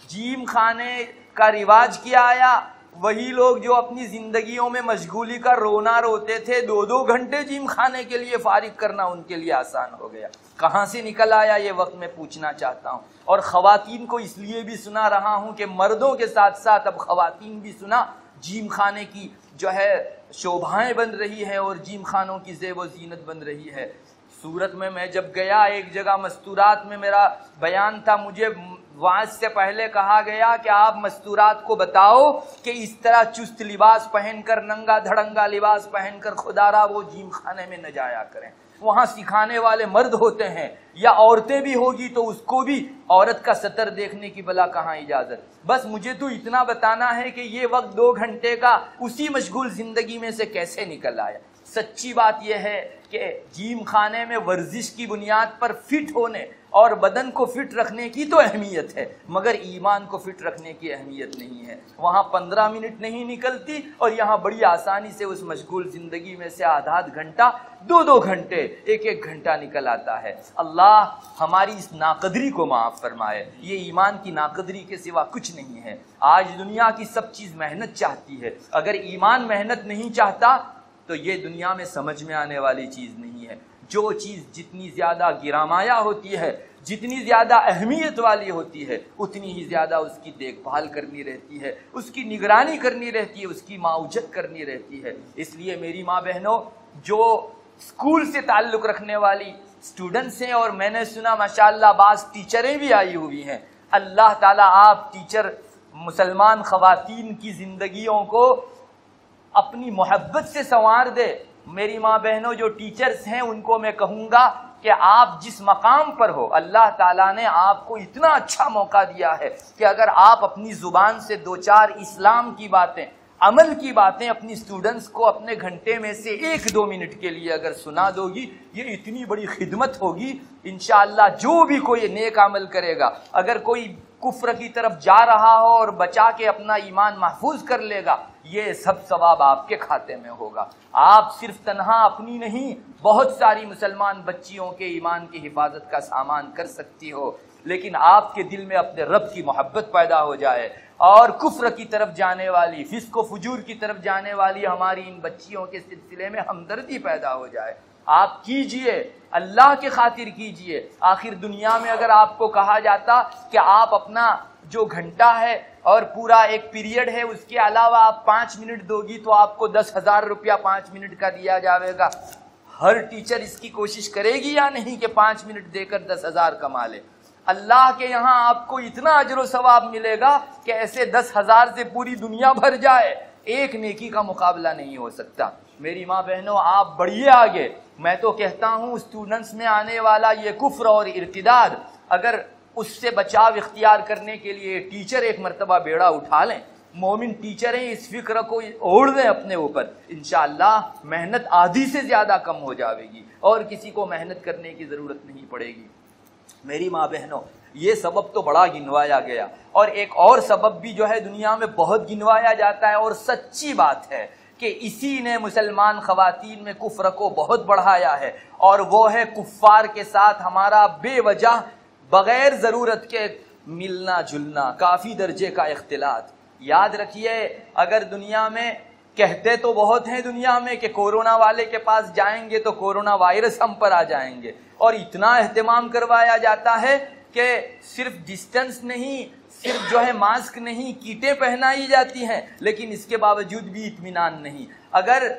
جیم خانے کا رواج کیا آیا وہی لوگ جو اپنی زندگیوں میں مشغولی کا رونا روتے تھے 2-2 گھنٹے جیم خانے کے لیے فارغ کرنا ان کے لیے آسان ہو گیا. کہاں سے نکل آیا یہ وقت میں پوچھنا چاہتا ہوں. اور خواتین کو اس لیے بھی سنا رہا ہوں کہ مردوں کے ساتھ ساتھ اب خواتین بھی سنا جیم خانے کی جو ہے شوبھائیں بن رہی ہیں اور جیم خانوں کی زیب و زینت بن رہی ہے. سورت میں جب گیا ایک جگہ مستورات میں میرا بیان تھا, مجھے وعظ سے پہلے کہا گیا کہ آپ مستورات کو بتاؤ کہ اس طرح چست لباس پہن کر ننگا دھڑنگا لباس پہن کر خدا را وہ جیم خانے میں نہ جایا کریں. وہاں سکھانے والے مرد ہوتے ہیں یا عورتیں بھی ہوگی تو اس کو بھی عورت کا سطر دیکھنے کی بلا کہاں اجازت. بس مجھے تو اتنا بتانا ہے کہ یہ وقت 2 گھنٹے کا اسی مشغول زندگی میں سے کیسے نکل آیا. سچی بات یہ ہے کہ جیم خانے میں ورزش کی بنیاد پر فٹ ہونے اور بدن کو فٹ رکھنے کی تو اہمیت ہے, مگر ایمان کو فٹ رکھنے کی اہمیت نہیں ہے. وہاں 15 منٹ نہیں نکلتی اور یہاں بڑی آسانی سے اس مشغول زندگی میں سے آدھا گھنٹہ 2-2 گھنٹے 1-1 گھنٹہ نکل آتا ہے. اللہ ہماری اس ناقدری کو معاف فرمائے. یہ ایمان کی ناقدری کے سوا کچھ نہیں ہے. آج دنیا کی سب چیز محنت چاہتی ہے, اگر ایمان محنت نہیں چاہتا تو یہ دنیا میں سمجھ میں آنے والی چیز نہیں ہے. جو چیز جتنی زیادہ گرامایا ہوتی ہے, جتنی زیادہ اہمیت والی ہوتی ہے, اتنی ہی زیادہ اس کی دیکھ بھال کرنی رہتی ہے, اس کی نگرانی کرنی رہتی ہے, اس کی معاوجت کرنی رہتی ہے. اس لیے میری ماں بہنوں, جو اسکول سے تعلق رکھنے والی اسٹوڈنٹس ہیں, اور میں نے سنا ماشاءاللہ بعض ٹیچریں بھی آئی ہوئی ہیں, اللہ تعالیٰ آپ ٹیچر مسلمان خواتین کی زندگیوں کو اپنی محبت سے سنوار دے. میری ماں بہنوں جو ٹیچرز ہیں ان کو میں کہوں گا کہ آپ جس مقام پر ہو, اللہ تعالیٰ نے آپ کو اتنا اچھا موقع دیا ہے کہ اگر آپ اپنی زبان سے 2-4 اسلام کی باتیں, عمل کی باتیں اپنی اسٹوڈنٹس کو اپنے گھنٹے میں سے 1-2 منٹ کے لیے اگر سنا دو گی, یہ اتنی بڑی خدمت ہوگی. انشاءاللہ جو بھی کوئی نیک عمل کرے گا, اگر کوئی کفر کی طرف جا رہا ہو اور بچا کے اپنا ایمان محفوظ کر لے گا, یہ سب ثواب آپ کے کھاتے میں ہوگا. آپ صرف تنہا اپنی نہیں, بہت ساری مسلمان بچیوں کے ایمان کی حفاظت کا سامان کر سکتی ہو, لیکن آپ کے دل میں اپنے رب کی محبت پیدا ہو جائے اور کفر کی طرف جانے والی, فسق و فجور کی طرف جانے والی ہماری ان بچیوں کے سلسلے میں ہمدردی پیدا ہو جائے. آپ کیجئے, اللہ کے خاطر کیجئے. آخر دنیا میں اگر آپ کو کہا جاتا کہ آپ اپنا جو گھنٹہ ہے اور پورا ایک پیریڈ ہے اس کے علاوہ آپ 5 منٹ دو گی تو آپ کو 10,000 روپیہ 5 منٹ کا دیا جاوے گا. ہر ٹیچر اس کی کوشش کرے گی یا نہیں کہ 5 منٹ دے کر 10,000 کما لے؟ اللہ کے یہاں آپ کو اتنا اجر و ثواب ملے گا کہ ایسے 10,000 سے پوری دنیا بھر جائے, ایک نیکی کا مقابلہ نہیں ہو سکتا. میری ماں بہنوں آپ بڑھیے آگے. میں تو کہتا ہوں اسٹوڈنٹس میں آنے والا یہ کفر اور ارتداد, اگر اس سے بچاؤ اختیار کرنے کے لیے ٹیچر ایک مرتبہ بیڑا اٹھا لیں, مومن ٹیچر ہیں, اس فکر کو اوڑھ دیں اپنے اوپر, انشاءاللہ محنت آدھی سے زیادہ کم ہو جاوے گی اور کسی کو محنت کرنے کی ضرورت نہیں پڑے گی. میری ماں بہنوں یہ سبب تو بڑا گنوایا گیا, اور ایک اور سبب بھی جو ہے دنیا میں بہت گنوایا جاتا ہے, اور سچی بات ہے کہ اسی نے مسلمان خواتین میں کفر کو بہت بڑھایا ہے, اور وہ ہے کفار کے ساتھ ہمارا بے وجہ بغیر ضرورت کے ملنا جلنا, کافی درجے کا اختلاط. یاد رکھیے اگر دنیا میں کہتے تو بہت ہیں دنیا میں کہ کورونا والے کے پاس جائیں گے تو کورونا وائرس ہم پر آ جائیں گے, اور اتنا اہتمام کروایا جاتا ہے کہ صرف ڈسٹنس نہیں, صرف جو ہے ماسک نہیں, کیٹیں پہنائی جاتی ہیں, لیکن اس کے باوجود بھی اطمینان نہیں. اگر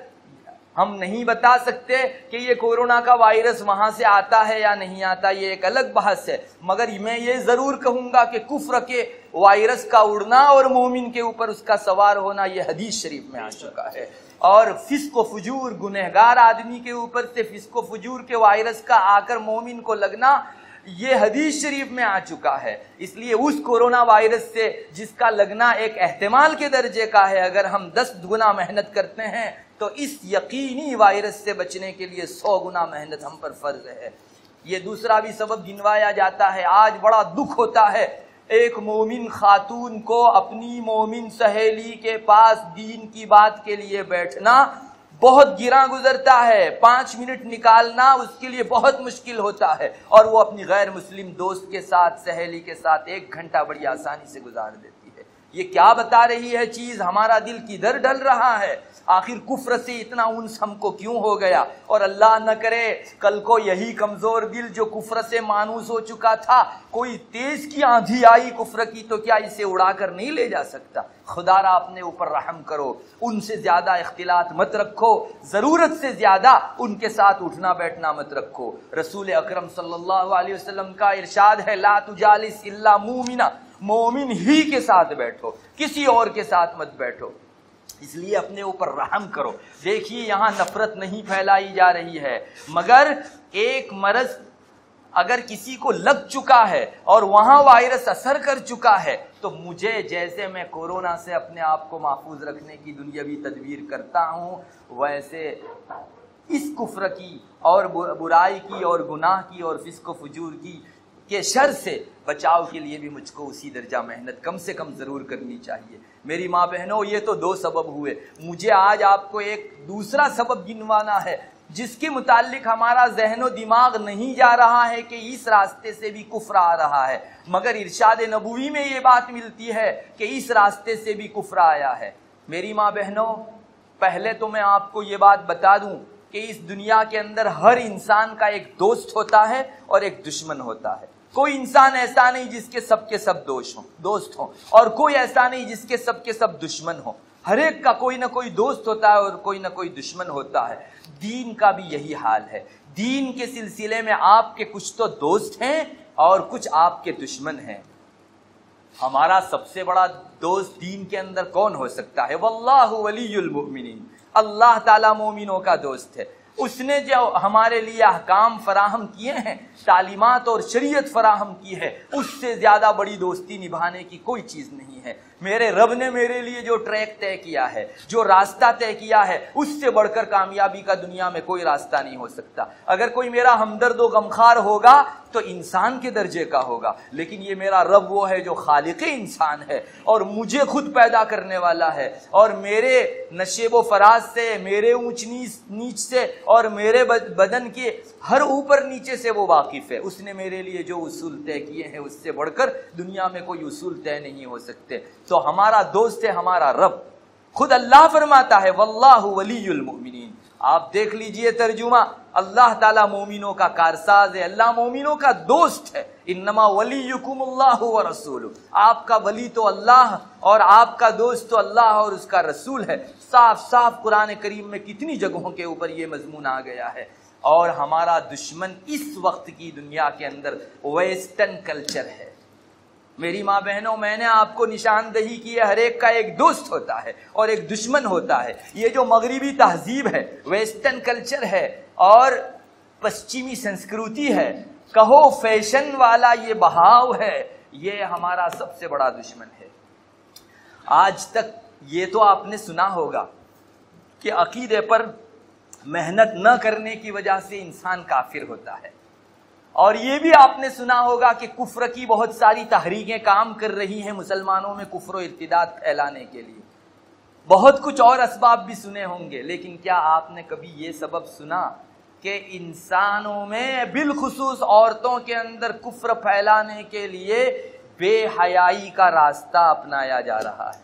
ہم نہیں بتا سکتے کہ یہ کورونا کا وائرس وہاں سے آتا ہے یا نہیں آتا, یہ ایک الگ بحث ہے, مگر میں یہ ضرور کہوں گا کہ کفر کے وائرس کا اڑنا اور مومن کے اوپر اس کا سوار ہونا یہ حدیث شریف میں آ چکا ہے. اور فسق و فجور, گنہگار آدمی کے اوپر سے فسق و فجور کے وائرس کا آ کر مومن کو لگنا یہ حدیث شریف میں آ چکا ہے. اس لیے اس کورونا وائرس سے جس کا لگنا ایک احتمال کے درجے کا ہے, اگر ہم 10 گنا محنت کرتے ہیں تو اس یقینی وائرس سے بچنے کے لیے 100 گنا محنت ہم پر فرض ہے. یہ دوسرا بھی سبب گنوایا جاتا ہے. آج بڑا دکھ ہوتا ہے ایک مومن خاتون کو اپنی مومن سہیلی کے پاس دین کی بات کے لیے بیٹھنا بہت گراں گزرتا ہے. 5 منٹ نکالنا اس کے لیے بہت مشکل ہوتا ہے, اور وہ اپنی غیر مسلم دوست کے ساتھ, سہیلی کے ساتھ 1 گھنٹہ بڑی آسانی سے گزار دیتی ہے. یہ کیا بتا رہی ہے چیز؟ ہمارا دل کدھر ڈل رہا ہے؟ آخر کفر سے اتنا انس ہم کو کیوں ہو گیا؟ اور اللہ نہ کرے کل کو یہی کمزور دل جو کفر سے مانوس ہو چکا تھا، کوئی تیز کی آندھی آئی کفر کی تو کیا اسے اڑا کر نہیں لے جا سکتا؟ خدا را اپنے اوپر رحم کرو، ان سے زیادہ اختلاط مت رکھو، ضرورت سے زیادہ ان کے ساتھ اٹھنا بیٹھنا مت رکھو۔ رسول اکرم صلی اللہ علیہ وسلم کا ارشاد ہے لا تجالس الا مومنا، مومن ہی کے ساتھ بیٹھو، کسی اور کے ساتھ مت بیٹھو۔ اس لیے اپنے اوپر رحم کرو۔ دیکھیے یہاں نفرت نہیں پھیلائی جا رہی ہے، مگر ایک مرض اگر کسی کو لگ چکا ہے اور وہاں وائرس اثر کر چکا ہے تو مجھے جیسے میں کورونا سے اپنے آپ کو محفوظ رکھنے کی دنیاوی تدبیر کرتا ہوں، ویسے اس کفر کی اور برائی کی اور گناہ کی اور فسق و فجور کی کے شر سے بچاؤ کے لیے بھی مجھ کو اسی درجہ محنت کم سے کم ضرور کرنی چاہیے۔ میری ماں بہنوں، یہ تو 2 سبب ہوئے، مجھے آج آپ کو ایک دوسرا سبب گنوانا ہے جس کے متعلق ہمارا ذہن و دماغ نہیں جا رہا ہے کہ اس راستے سے بھی کفر آ رہا ہے، مگر ارشاد نبوی میں یہ بات ملتی ہے کہ اس راستے سے بھی کفر آیا ہے۔ میری ماں بہنوں، پہلے تو میں آپ کو یہ بات بتا دوں کہ اس دنیا کے اندر ہر انسان کا ایک دوست ہوتا ہے اور ایک دشمن ہوتا ہے۔ کوئی انسان ایسا نہیں جس کے سب دوست ہوں، اور کوئی ایسا نہیں جس کے سب دشمن ہوں۔ ہر ایک کا کوئی نہ کوئی دوست ہوتا ہے اور کوئی نہ کوئی دشمن ہوتا ہے۔ دین کا بھی یہی حال ہے۔ دین کے سلسلے میں آپ کے کچھ تو دوست ہیں اور کچھ آپ کے دشمن ہیں۔ ہمارا سب سے بڑا دوست دین کے اندر کون ہو سکتا ہے؟ واللہ ولی المؤمنین، اللہ تعالیٰ مومنوں کا دوست ہے۔ اس نے جو ہمارے لیے احکام فراہم کیے ہیں، تعلیمات اور شریعت فراہم کی ہے، اس سے زیادہ بڑی دوستی نبھانے کی کوئی چیز نہیں ہے۔ میرے رب نے میرے لیے جو ٹریک طے کیا ہے، جو راستہ طے کیا ہے، اس سے بڑھ کر کامیابی کا دنیا میں کوئی راستہ نہیں ہو سکتا۔ اگر کوئی میرا ہمدرد و غمخوار ہوگا تو انسان کے درجے کا ہوگا، لیکن یہ میرا رب وہ ہے جو خالق انسان ہے اور مجھے خود پیدا کرنے والا ہے، اور میرے نشیب و فراز سے، میرے اونچ نیچ سے اور میرے بدن کے ہر اوپر نیچے سے وہ واقف ہے۔ اس نے میرے لیے جو اصول طے کیے ہیں، اس سے بڑھ کر دنیا میں کوئی اصول طے نہیں ہو سکتے۔ تو ہمارا دوست ہے ہمارا رب، خود اللہ فرماتا ہے واللہ ولی المؤمنین۔ آپ دیکھ لیجئے ترجمہ، اللہ تعالیٰ مومنوں کا کارساز ہے، اللہ مومنوں کا دوست ہے۔ انما ولیکم اللہ ورسولہ، آپ کا ولی تو اللہ اور آپ کا دوست تو اللہ اور اس کا رسول ہے۔ صاف صاف قرآن کریم میں کتنی جگہوں کے اوپر یہ مضمون آ گیا ہے۔ اور ہمارا دشمن اس وقت کی دنیا کے اندر ویسٹرن کلچر ہے۔ میری ماں بہنوں، میں نے آپ کو نشاندہی کی ہے، ہر ایک کا ایک دوست ہوتا ہے اور ایک دشمن ہوتا ہے۔ یہ جو مغربی تہذیب ہے، ویسٹرن کلچر ہے اور پشچمی سنسکرتی ہے، کہو فیشن والا یہ بہاؤ ہے، یہ ہمارا سب سے بڑا دشمن ہے۔ آج تک یہ تو آپ نے سنا ہوگا کہ عقیدے پر محنت نہ کرنے کی وجہ سے انسان کافر ہوتا ہے، اور یہ بھی آپ نے سنا ہوگا کہ کفر کی بہت ساری تحریکیں کام کر رہی ہیں مسلمانوں میں کفر و ارتداد پھیلانے کے لیے۔ بہت کچھ اور اسباب بھی سنے ہوں گے، لیکن کیا آپ نے کبھی یہ سبب سنا کہ انسانوں میں بالخصوص عورتوں کے اندر کفر پھیلانے کے لیے بے حیائی کا راستہ اپنایا جا رہا ہے؟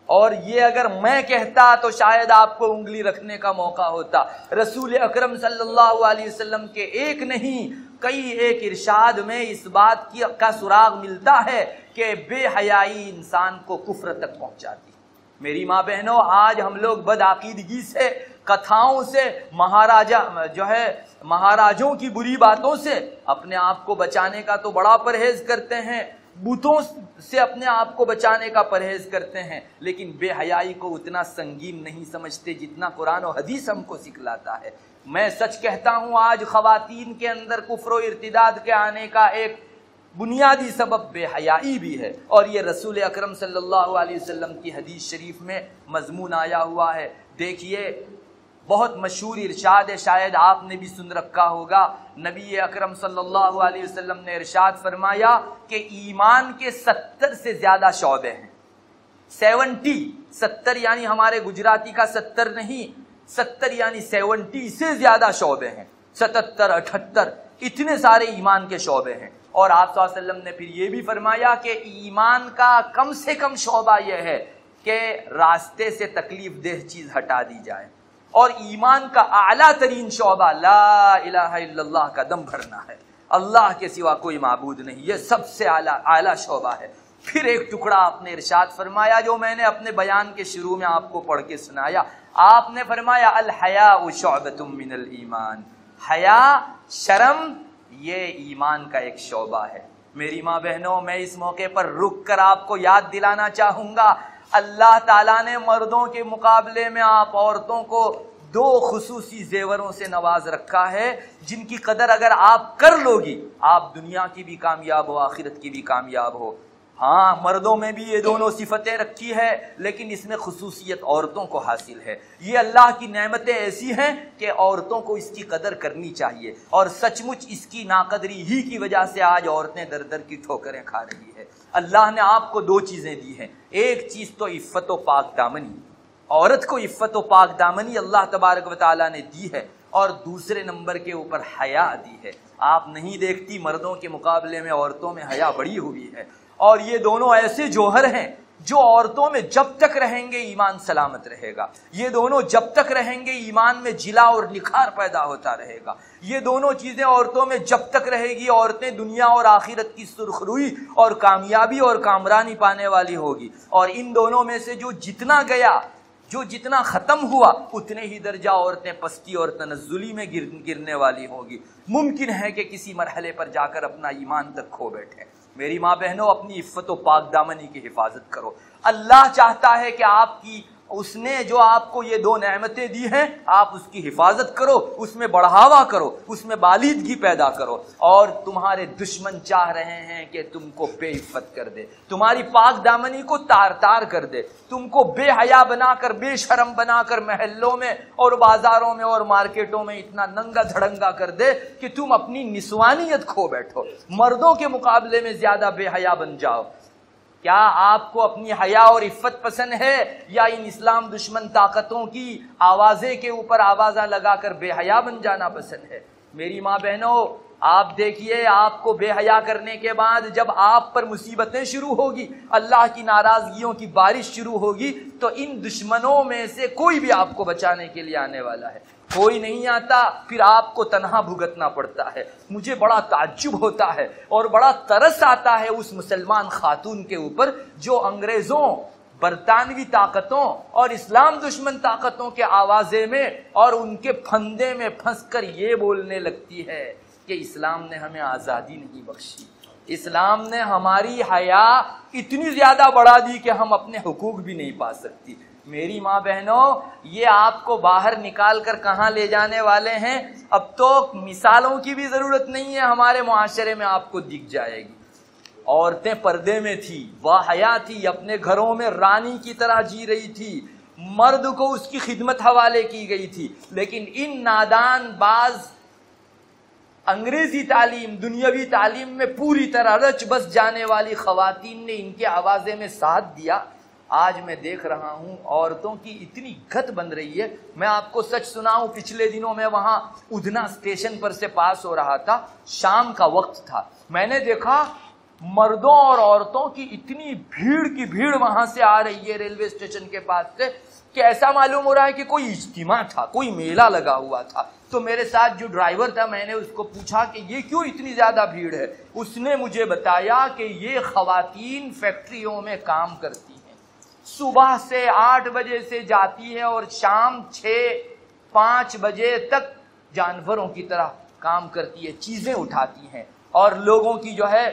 اور یہ اگر میں کہتا تو شاید آپ کو انگلی رکھنے کا موقع ہوتا۔ رسول اکرم صلی اللہ علیہ وسلم کے ایک نہیں کئی ایک ارشاد میں اس بات کا سراغ ملتا ہے کہ بے حیائی انسان کو کفر تک پہنچاتی۔ میری ماں بہنوں، آج ہم لوگ بدعقیدگی سے، کتھاؤں سے، مہاراجوں کی بری باتوں سے اپنے آپ کو بچانے کا تو بڑا پرہیز کرتے ہیں، بتوں سے اپنے آپ کو بچانے کا پرہیز کرتے ہیں، لیکن بے حیائی کو اتنا سنگین نہیں سمجھتے جتنا قرآن و حدیث ہم کو سکھلاتا ہے۔ میں سچ کہتا ہوں، آج خواتین کے اندر کفر و ارتداد کے آنے کا ایک بنیادی سبب بے حیائی بھی ہے، اور یہ رسول اکرم صلی اللہ علیہ وسلم کی حدیث شریف میں مضمون آیا ہوا ہے۔ دیکھیے، بہت مشہور ارشاد ہے، شاید آپ نے بھی سن رکھا ہوگا۔ نبی اکرم صلی اللہ علیہ وسلم نے ارشاد فرمایا کہ ایمان کے 70 سے زیادہ شعبے ہیں۔ 70 یعنی ہمارے گجراتی کا 70 نہیں، 70 یعنی 70 سے زیادہ شعبے ہیں، 77 78 اتنے سارے ایمان کے شعبے ہیں۔ اور آپ صلی اللہ علیہ وسلم نے پھر یہ بھی فرمایا کہ ایمان کا کم سے کم شعبہ یہ ہے کہ راستے سے تکلیف دہ چیز ہٹا دی جائے، اور ایمان کا اعلیٰ ترین شعبہ لا الہ الا اللہ کا دم بھرنا ہے، اللہ کے سوا کوئی معبود نہیں، یہ سب سے اعلیٰ شعبہ ہے۔ پھر ایک ٹکڑا آپ نے ارشاد فرمایا جو میں نے اپنے بیان کے شروع میں آپ کو پڑھ کے سنایا، آپ نے فرمایا الحیاء شعبۃ من الایمان، حیا، شرم یہ ایمان کا ایک شعبہ ہے۔ میری ماں بہنوں، میں اس موقع پر رک کر آپ کو یاد دلانا چاہوں گا، اللہ تعالیٰ نے مردوں کے مقابلے میں آپ عورتوں کو دو خصوصی زیوروں سے نواز رکھا ہے جن کی قدر اگر آپ کر لو گی آپ دنیا کی بھی کامیاب ہو، آخرت کی بھی کامیاب ہو۔ ہاں، مردوں میں بھی یہ دونوں صفتیں رکھی ہے، لیکن اس میں خصوصیت عورتوں کو حاصل ہے۔ یہ اللہ کی نعمتیں ایسی ہیں کہ عورتوں کو اس کی قدر کرنی چاہیے، اور سچ مچ اس کی ناقدری ہی کی وجہ سے آج عورتیں در در کی ٹھوکریں کھا رہی ہے۔ اللہ نے آپ کو دو چیزیں دی ہیں، ایک چیز تو عفت و پاک دامنی، عورت کو عفت و پاک دامنی اللہ تبارک و تعالیٰ نے دی ہے، اور دوسرے نمبر کے اوپر حیا دی ہے۔ آپ نہیں دیکھتی مردوں کے مقابلے میں عورتوں میں حیا بڑی ہوئی ہے، اور یہ دونوں ایسے جوہر ہیں جو عورتوں میں جب تک رہیں گے ایمان سلامت رہے گا، یہ دونوں جب تک رہیں گے ایمان میں جلا اور نکھار پیدا ہوتا رہے گا، یہ دونوں چیزیں عورتوں میں جب تک رہے گی عورتیں دنیا اور آخرت کی سرخروئی اور کامیابی اور کامرانی پانے والی ہوگی، اور ان دونوں میں سے جو جتنا گیا، جو جتنا ختم ہوا، اتنے ہی درجہ عورتیں پستی اور تنزلی میں گرنے والی ہوگی، ممکن ہے کہ کسی مرحلے پر جا کر اپنا ایمان تک کھو بیٹھے۔ میری ماں بہنوں، اپنی عفت و پاک دامنی کی حفاظت کرو۔ اللہ چاہتا ہے کہ آپ کی، اس نے جو آپ کو یہ دو نعمتیں دی ہیں، آپ اس کی حفاظت کرو، اس میں بڑھاوا کرو، اس میں بالیدگی پیدا کرو، اور تمہارے دشمن چاہ رہے ہیں کہ تم کو بے عفت کر دے، تمہاری پاک دامنی کو تار تار کر دے، تم کو بے حیا بنا کر، بے شرم بنا کر محلوں میں اور بازاروں میں اور مارکیٹوں میں اتنا ننگا دھڑنگا کر دے کہ تم اپنی نسوانیت کھو بیٹھو، مردوں کے مقابلے میں زیادہ بے حیا بن جاؤ۔ کیا آپ کو اپنی حیا اور عفت پسند ہے، یا ان اسلام دشمن طاقتوں کی آوازیں کے اوپر آوازہ لگا کر بے حیا بن جانا پسند ہے؟ میری ماں بہنوں، آپ دیکھیے، آپ کو بے حیا کرنے کے بعد جب آپ پر مصیبتیں شروع ہوگی، اللہ کی ناراضگیوں کی بارش شروع ہوگی، تو ان دشمنوں میں سے کوئی بھی آپ کو بچانے کے لیے آنے والا ہے؟ کوئی نہیں آتا، پھر آپ کو تنہا بھگتنا پڑتا ہے۔ مجھے بڑا تعجب ہوتا ہے اور بڑا ترس آتا ہے اس مسلمان خاتون کے اوپر جو انگریزوں، برطانوی طاقتوں اور اسلام دشمن طاقتوں کے آوازے میں اور ان کے پھندے میں پھنس کر یہ بولنے لگتی ہے کہ اسلام نے ہمیں آزادی نہیں بخشی، اسلام نے ہماری حیا اتنی زیادہ بڑھا دی کہ ہم اپنے حقوق بھی نہیں پا سکتی۔ میری ماں بہنوں، یہ آپ کو باہر نکال کر کہاں لے جانے والے ہیں؟ اب تو مثالوں کی بھی ضرورت نہیں ہے، ہمارے معاشرے میں آپ کو دکھ جائے گی۔ عورتیں پردے میں تھی، باحیا تھی، اپنے گھروں میں رانی کی طرح جی رہی تھی، مرد کو اس کی خدمت حوالے کی گئی تھی، لیکن ان نادان باز انگریزی تعلیم، دنیاوی تعلیم میں پوری طرح رچ بس جانے والی خواتین نے ان کے آوازے میں ساتھ دیا۔ آج میں دیکھ رہا ہوں عورتوں کی اتنی گھت بن رہی ہے۔ میں آپ کو سچ سناؤں، پچھلے دنوں میں وہاں ادھنا اسٹیشن پر سے پاس ہو رہا تھا، شام کا وقت تھا، میں نے دیکھا مردوں اور عورتوں کی اتنی بھیڑ کی بھیڑ وہاں سے آ رہی ہے ریلوے اسٹیشن کے پاس سے کہ ایسا معلوم ہو رہا ہے کہ کوئی اجتماع تھا، کوئی میلہ لگا ہوا تھا۔ تو میرے ساتھ جو ڈرائیور تھا، میں نے اس کو پوچھا کہ یہ کیوں اتنی زیادہ بھیڑ ہے؟ اس نے مجھے بتایا کہ یہ خواتین فیکٹریوں میں کام کرتی ہیں، صبح سے 8 بجے سے جاتی ہے اور شام 6-5 بجے تک جانوروں کی طرح کام کرتی ہے، چیزیں اٹھاتی ہیں، اور لوگوں کی جو ہے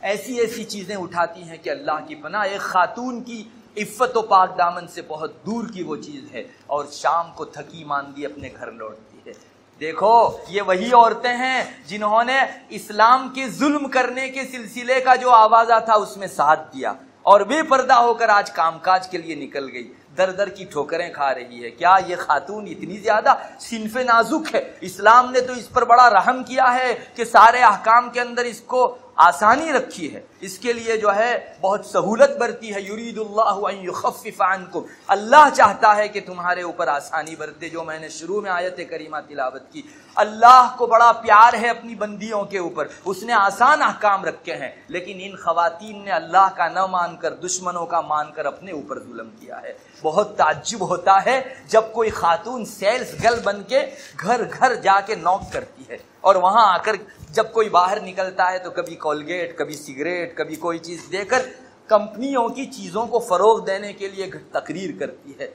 ایسی ایسی چیزیں اٹھاتی ہیں کہ اللہ کی پناہ، ایک خاتون کی عفت و پاک دامن سے بہت دور کی وہ چیز ہے، اور شام کو تھکی ماندی اپنے گھر لوٹتی ہے۔ دیکھو، یہ وہی عورتیں ہیں جنہوں نے اسلام کے ظلم کرنے کے سلسلے کا جو آوازہ تھا اس میں ساتھ دیا، اور بے پردہ ہو کر آج کام کاج کے لیے نکل گئی، در در کی ٹھوکریں کھا رہی ہے۔ کیا یہ خاتون اتنی زیادہ صنف نازک ہے؟ اسلام نے تو اس پر بڑا رحم کیا ہے کہ سارے احکام کے اندر اس کو آسانی رکھی ہے، اس کے لیے جو ہے بہت سہولت برتی ہے. یرید اللہ ان یخفف عنکم، اللہ چاہتا ہے کہ تمہارے اوپر آسانی برتے. جو میں نے شروع میں آیت کریمہ تلاوت کی، اللہ کو بڑا پیار ہے اپنی بندیوں کے اوپر، اس نے آسان احکام رکھے ہیں، لیکن ان خواتین نے اللہ کا نہ مان کر دشمنوں کا مان کر اپنے اوپر ظلم کیا ہے. بہت تعجب ہوتا ہے جب کوئی خاتون سیلز گرل بن کے گھر گھر جا کے نوک کرتی ہے، اور وہاں آ کر جب کوئی باہر نکلتا ہے تو کبھی کولگیٹ، کبھی سگریٹ، کبھی کوئی چیز دے کر کمپنیوں کی چیزوں کو فروغ دینے کے لیے تقریر کرتی ہے.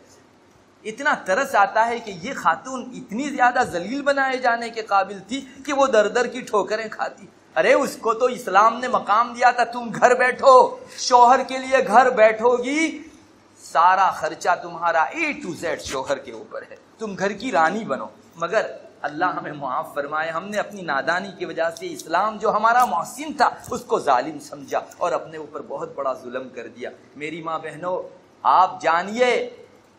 اتنا ترس آتا ہے کہ یہ خاتون اتنی زیادہ ذلیل بنائے جانے کے قابل تھی کہ وہ در در کی ٹھوکریں کھاتی. ارے اس کو تو اسلام نے مقام دیا تھا، تم گھر بیٹھو، شوہر کے لیے گھر بیٹھو گی، سارا خرچہ تمہارا A to Z شوہر کے اوپر ہے، تم گھر کی رانی بنو. مگر اللہ ہمیں معاف فرمائے، ہم نے اپنی نادانی کی وجہ سے اسلام جو ہمارا محسن تھا اس کو ظالم سمجھا اور اپنے اوپر بہت بڑا ظلم کر دیا. میری ماں بہنوں، آپ جانیے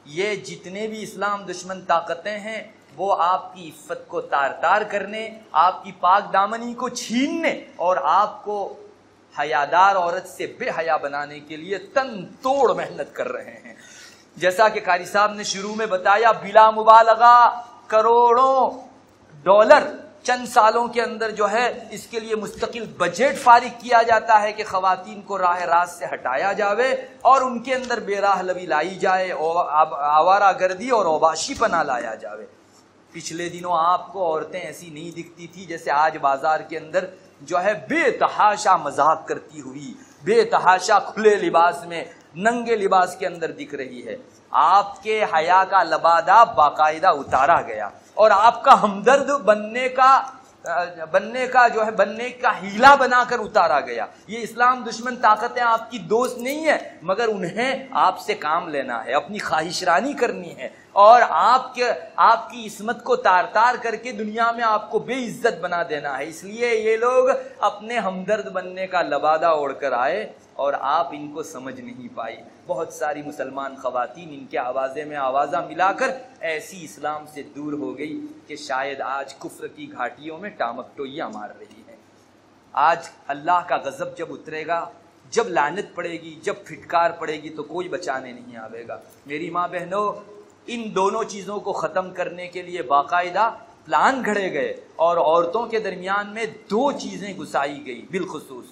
یہ جتنے بھی اسلام دشمن طاقتیں ہیں وہ آپ کی عفت کو تار تار کرنے، آپ کی پاک دامنی کو چھیننے اور آپ کو حیادار عورت سے بے حیا بنانے کے لیے تن توڑ محنت کر رہے ہیں. جیسا کہ قاری صاحب نے شروع میں بتایا، بلا مبالغہ کروڑوں ڈالر چند سالوں کے اندر جو ہے اس کے لیے مستقل بجٹ فارغ کیا جاتا ہے کہ خواتین کو راہ راست سے ہٹایا جاوے اور ان کے اندر بے راہ لوی لائی جائے، آوارہ گردی اور اوباشی پنا لایا جاوے. پچھلے دنوں آپ کو عورتیں ایسی نہیں دکھتی تھی جیسے آج بازار کے اندر جو ہے بے تحاشا مذاق کرتی ہوئی، بے تحاشا کھلے لباس میں، ننگے لباس کے اندر دکھ رہی ہے. آپ کے حیا کا لبادہ باقاعدہ اتارا گیا اور آپ کا ہمدرد بننے کا ہیلا بنا کر اتارا گیا. یہ اسلام دشمن طاقتیں آپ کی دوست نہیں ہے، مگر انہیں آپ سے کام لینا ہے، اپنی خواہش رانی کرنی ہے اور آپ کی عصمت کو تار تار کر کے دنیا میں آپ کو بے عزت بنا دینا ہے. اس لیے یہ لوگ اپنے ہمدرد بننے کا لبادہ اوڑھ کر آئے اور آپ ان کو سمجھ نہیں پائی. بہت ساری مسلمان خواتین ان کے آوازے میں آوازہ ملا کر ایسی اسلام سے دور ہو گئی کہ شاید آج کفر کی گھاٹیوں میں ٹامک ٹوئیاں مار رہی ہیں. آج اللہ کا غضب جب اترے گا، جب لعنت پڑے گی، جب پھٹکار پڑے گی تو کوئی بچانے نہیں آئے گا. میری ماں بہنوں، ان دونوں چیزوں کو ختم کرنے کے لیے باقاعدہ پلان گھڑے گئے اور عورتوں کے درمیان میں دو چیزیں گھسائی گئی بالخصوص.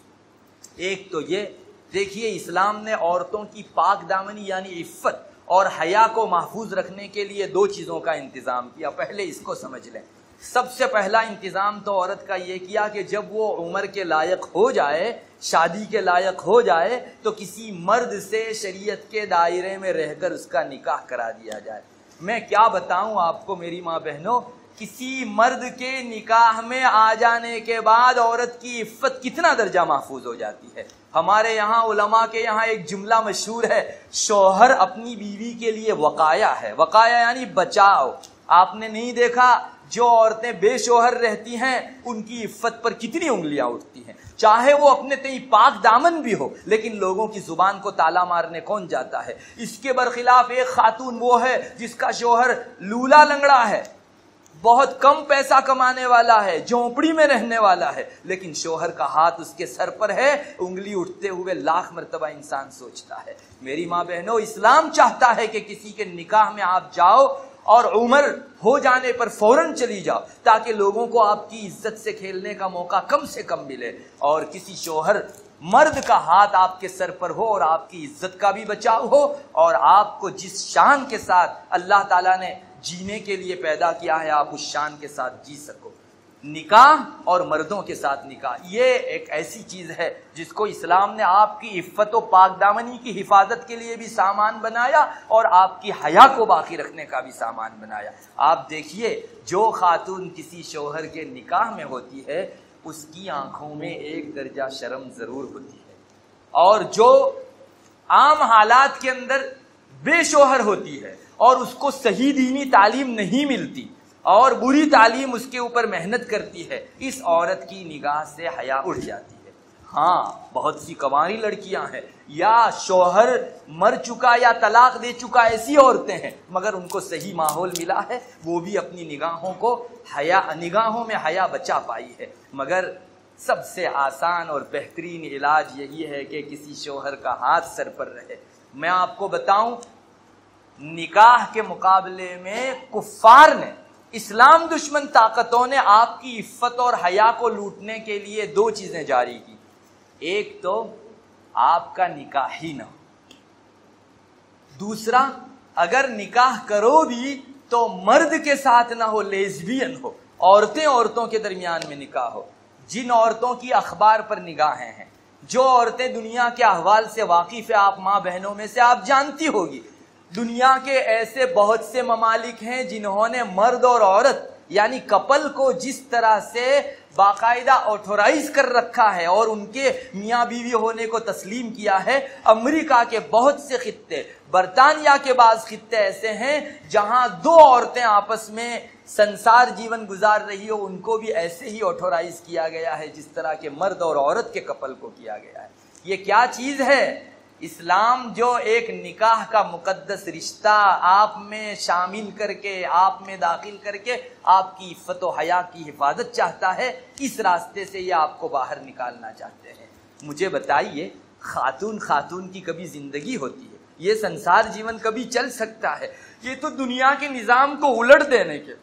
ایک تو یہ دیکھیے، اسلام نے عورتوں کی پاک دامنی یعنی عفت اور حیا کو محفوظ رکھنے کے لیے دو چیزوں کا انتظام کیا. پہلے اس کو سمجھ لیں. سب سے پہلا انتظام تو عورت کا یہ کیا کہ جب وہ عمر کے لائق ہو جائے، شادی کے لائق ہو جائے، تو کسی مرد سے شریعت کے دائرے میں رہ کر اس کا نکاح کرا دیا جائے. میں کیا بتاؤں آپ کو میری ماں بہنوں، کسی مرد کے نکاح میں آ جانے کے بعد عورت کی عفت کتنا درجہ محفوظ ہو جاتی ہے. ہمارے یہاں علماء کے یہاں ایک جملہ مشہور ہے، شوہر اپنی بیوی کے لیے وقایا ہے. وقایا یعنی بچاؤ. آپ نے نہیں دیکھا جو عورتیں بے شوہر رہتی ہیں ان کی عفت پر کتنی انگلیاں اٹھتی ہیں، چاہے وہ اپنے تئیں پاک دامن بھی ہو، لیکن لوگوں کی زبان کو تالا مارنے کون جاتا ہے. اس کے برخلاف ایک خاتون وہ ہے جس کا شوہر لولا لنگڑا ہے، بہت کم پیسہ کمانے والا ہے، جھونپڑی میں رہنے والا ہے، لیکن شوہر کا ہاتھ اس کے سر پر ہے، انگلی اٹھتے ہوئے لاکھ مرتبہ انسان سوچتا ہے. میری ماں بہنوں، اسلام چاہتا ہے کہ کسی کے نکاح میں آپ جاؤ اور عمر ہو جانے پر فوراً چلی جاؤ تاکہ لوگوں کو آپ کی عزت سے کھیلنے کا موقع کم سے کم ملے، اور کسی شوہر مرد کا ہاتھ آپ کے سر پر ہو اور آپ کی عزت کا بھی بچاؤ ہو اور آپ کو جس شان کے ساتھ اللہ تعالیٰ نے جینے کے لیے پیدا کیا ہے آپ اس شان کے ساتھ جی سکو. نکاح اور مردوں کے ساتھ نکاح یہ ایک ایسی چیز ہے جس کو اسلام نے آپ کی عفت و پاک دامنی کی حفاظت کے لیے بھی سامان بنایا اور آپ کی حیا کو باقی رکھنے کا بھی سامان بنایا. آپ دیکھیے، جو خاتون کسی شوہر کے نکاح میں ہوتی ہے اس کی آنکھوں میں ایک درجہ شرم ضرور ہوتی ہے، اور جو عام حالات کے اندر بے شوہر ہوتی ہے اور اس کو صحیح دینی تعلیم نہیں ملتی اور بری تعلیم اس کے اوپر محنت کرتی ہے، اس عورت کی نگاہ سے حیا اٹھ جاتی ہے. ہاں، بہت سی کنواری لڑکیاں ہیں یا شوہر مر چکا یا طلاق دے چکا ایسی عورتیں ہیں، مگر ان کو صحیح ماحول ملا ہے، وہ بھی اپنی نگاہوں میں حیا بچا پائی ہے. مگر سب سے آسان اور بہترین علاج یہی ہے کہ کسی شوہر کا ہاتھ سر پر رہے۔ میں آپ کو بتاؤں، نکاح کے مقابلے میں کفار نے، اسلام دشمن طاقتوں نے آپ کی عفت اور حیا کو لوٹنے کے لیے دو چیزیں جاری کی۔ ایک تو آپ کا نکاح ہی نہ ہو، دوسرا اگر نکاح کرو بھی تو مرد کے ساتھ نہ ہو، لیزبین ہو، عورتیں عورتوں کے درمیان میں نکاح ہو۔ جن عورتوں کی اخبار پر نگاہیں ہیں، جو عورتیں دنیا کے احوال سے واقف ہے، آپ ماں بہنوں میں سے آپ جانتی ہوگی، دنیا کے ایسے بہت سے ممالک ہیں جنہوں نے مرد اور عورت یعنی کپل کو جس طرح سے باقاعدہ آتھورائز کر رکھا ہے اور ان کے میاں بیوی ہونے کو تسلیم کیا ہے۔ امریکہ کے بہت سے خطے، برطانیہ کے بعض خطے ایسے ہیں جہاں دو عورتیں آپس میں سنسار جیون گزار رہی ہو، ان کو بھی ایسے ہی آتھورائز کیا گیا ہے جس طرح کے مرد اور عورت کے کپل کو کیا گیا ہے۔ یہ کیا چیز ہے؟ اسلام جو ایک نکاح کا مقدس رشتہ آپ میں شامل کر کے، آپ میں داخل کر کے آپ کی عفت و حیا کی حفاظت چاہتا ہے، اس راستے سے یہ آپ کو باہر نکالنا چاہتے ہیں۔ مجھے بتائیے، خاتون کی کبھی زندگی ہوتی ہے؟ یہ سنسار جیون کبھی چل سکتا ہے؟ یہ تو دنیا کے نظام کو الٹ دینے کے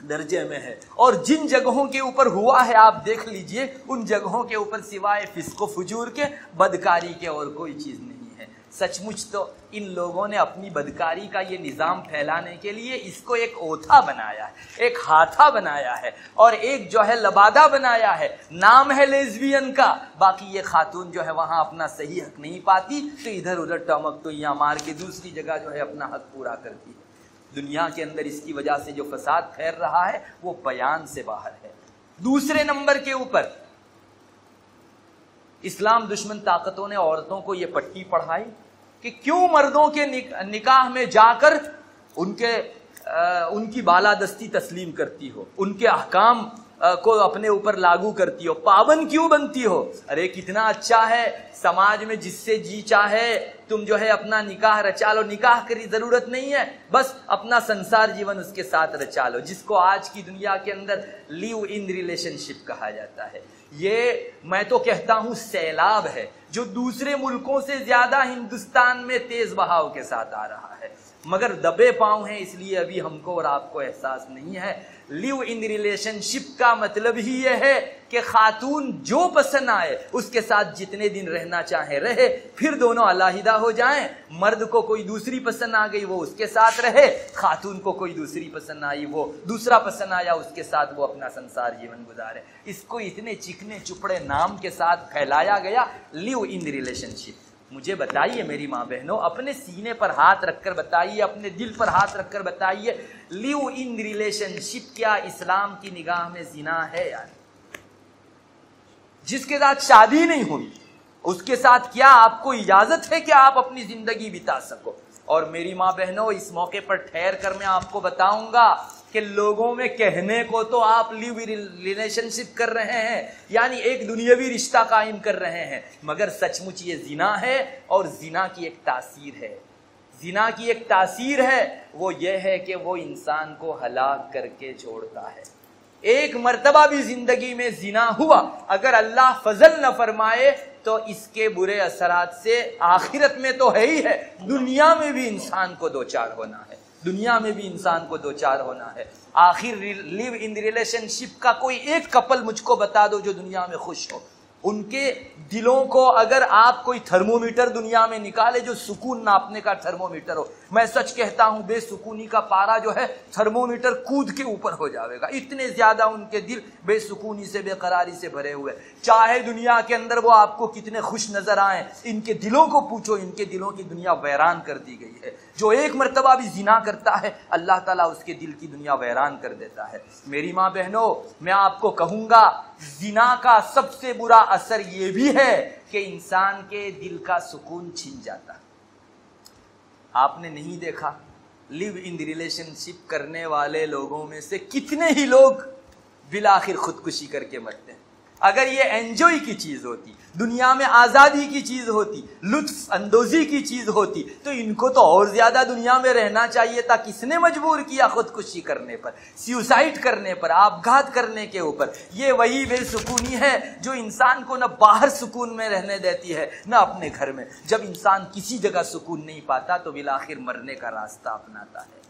درجے میں ہے، اور جن جگہوں کے اوپر ہوا ہے آپ دیکھ لیجئے، ان جگہوں کے اوپر سوائے فسق و فجور کے، بدکاری کے اور کوئی چیز نہیں ہے۔ سچ مچ تو ان لوگوں نے اپنی بدکاری کا یہ نظام پھیلانے کے لیے اس کو ایک اوتھا بنایا ہے، ایک ہاتھا بنایا ہے، اور ایک جو ہے لبادہ بنایا ہے، نام ہے لیزبین کا۔ باقی یہ خاتون جو ہے وہاں اپنا صحیح حق نہیں پاتی تو ادھر ادھر ٹمک تو یہاں مار کے دوسری جگہ جو ہے اپنا حق پورا کرتی ہے۔ دنیا کے اندر اس کی وجہ سے جو فساد پھیل رہا ہے وہ بیان سے باہر ہے۔ دوسرے نمبر کے اوپر اسلام دشمن طاقتوں نے عورتوں کو یہ پٹی پڑھائی کہ کیوں مردوں کے نکاح میں جا کر ان کی بالادستی تسلیم کرتی ہو، ان کے احکام کو اپنے اوپر لاگو کرتی ہو، پابند کیوں بنتی ہو؟ ارے کتنا اچھا ہے، سماج میں جس سے جی چاہے تم جو ہے اپنا نکاح رچا لو، نکاح کی ضرورت نہیں ہے، بس اپنا سنسار جیون اس کے ساتھ رچا لو، جس کو آج کی دنیا کے اندر لیو ان ریلیشن شپ کہا جاتا ہے۔ یہ میں تو کہتا ہوں سیلاب ہے جو دوسرے ملکوں سے زیادہ ہندوستان میں تیز بہاؤ کے ساتھ آ رہا ہے، مگر دبے پاؤں ہیں، اس لیے ابھی ہم کو اور آپ کو احساس نہیں ہے۔ لیو ان ریلیشن شپ کا مطلب ہی یہ ہے کہ خاتون جو پسند آئے اس کے ساتھ جتنے دن رہنا چاہے رہے، پھر دونوں علیحدہ ہو جائیں۔ مرد کو کوئی دوسری پسند آ گئی وہ اس کے ساتھ رہے، خاتون کو کوئی دوسری پسند آئی وہ دوسرا پسند آیا اس کے ساتھ وہ اپنا سنسار جیون گزارے۔ اس کو اتنے چکنے چپڑے نام کے ساتھ پھیلایا گیا، لیو ان ریلیشن شپ۔ مجھے بتائیے میری ماں بہنوں، اپنے سینے پر ہاتھ رکھ کر بتائیے، اپنے دل پر ہاتھ رکھ کر بتائیے، لیو ان ریلیشن شپ کیا اسلام کی نگاہ میں زنا ہے؟ یار جس کے ساتھ شادی نہیں ہوئی اس کے ساتھ کیا آپ کو اجازت ہے کہ آپ اپنی زندگی بتا سکو؟ اور میری ماں بہنوں، اس موقع پر ٹھہر کر میں آپ کو بتاؤں گا کہ لوگوں میں کہنے کو تو آپ لیو ریلیشن شپ کر رہے ہیں، یعنی ایک دنیاوی رشتہ قائم کر رہے ہیں، مگر سچ مچ یہ زنا ہے، اور زنا کی ایک تاثیر ہے۔ زنا کی ایک تاثیر ہے، وہ یہ ہے کہ وہ انسان کو ہلاک کر کے چھوڑتا ہے۔ ایک مرتبہ بھی زندگی میں زنا ہوا، اگر اللہ فضل نہ فرمائے تو اس کے برے اثرات سے آخرت میں تو ہے ہی ہے، دنیا میں بھی انسان کو دوچار ہونا ہے، دنیا میں بھی انسان کو دوچار ہونا ہے۔ آخر لیو ان ریلیشن شپ کا کوئی ایک کپل مجھ کو بتا دو جو دنیا میں خوش ہو۔ ان کے دلوں کو اگر آپ کوئی تھرمومیٹر دنیا میں نکالے جو سکون ناپنے کا تھرمومیٹر ہو، میں سچ کہتا ہوں بے سکونی کا پارا جو ہے تھرمومیٹر کود کے اوپر ہو جاوے گا، اتنے زیادہ ان کے دل بے سکونی سے، بے قراری سے بھرے ہوئے۔ چاہے دنیا کے اندر وہ آپ کو کتنے خوش نظر آئیں، ان کے دلوں کو پوچھو، ان کے دلوں کی دنیا ویران کر دی گئی ہے۔ جو ایک مرتبہ بھی زنا کرتا ہے اللہ تعالیٰ اس کے دل کی دنیا ویران کر دیتا ہے۔ میری ماں بہنوں، میں آپ کو کہوں گا زنا کا سب سے برا اثر یہ بھی ہے کہ انسان کے دل کا سکون چھن جاتا ہے۔ آپ نے نہیں دیکھا لیو ان ریلیشن شپ کرنے والے لوگوں میں سے کتنے ہی لوگ بالآخر خودکشی کر کے مرتے ہیں؟ اگر یہ انجوائے کی چیز ہوتی، دنیا میں آزادی کی چیز ہوتی، لطف اندوزی کی چیز ہوتی، تو ان کو تو اور زیادہ دنیا میں رہنا چاہیے تھا۔ کس نے مجبور کیا خودکشی کرنے پر، سیوسائڈ کرنے پر، آپگھات کرنے کے اوپر؟ یہ وہی بے سکونی ہے جو انسان کو نہ باہر سکون میں رہنے دیتی ہے نہ اپنے گھر میں۔ جب انسان کسی جگہ سکون نہیں پاتا تو بالآخر مرنے کا راستہ اپناتا ہے۔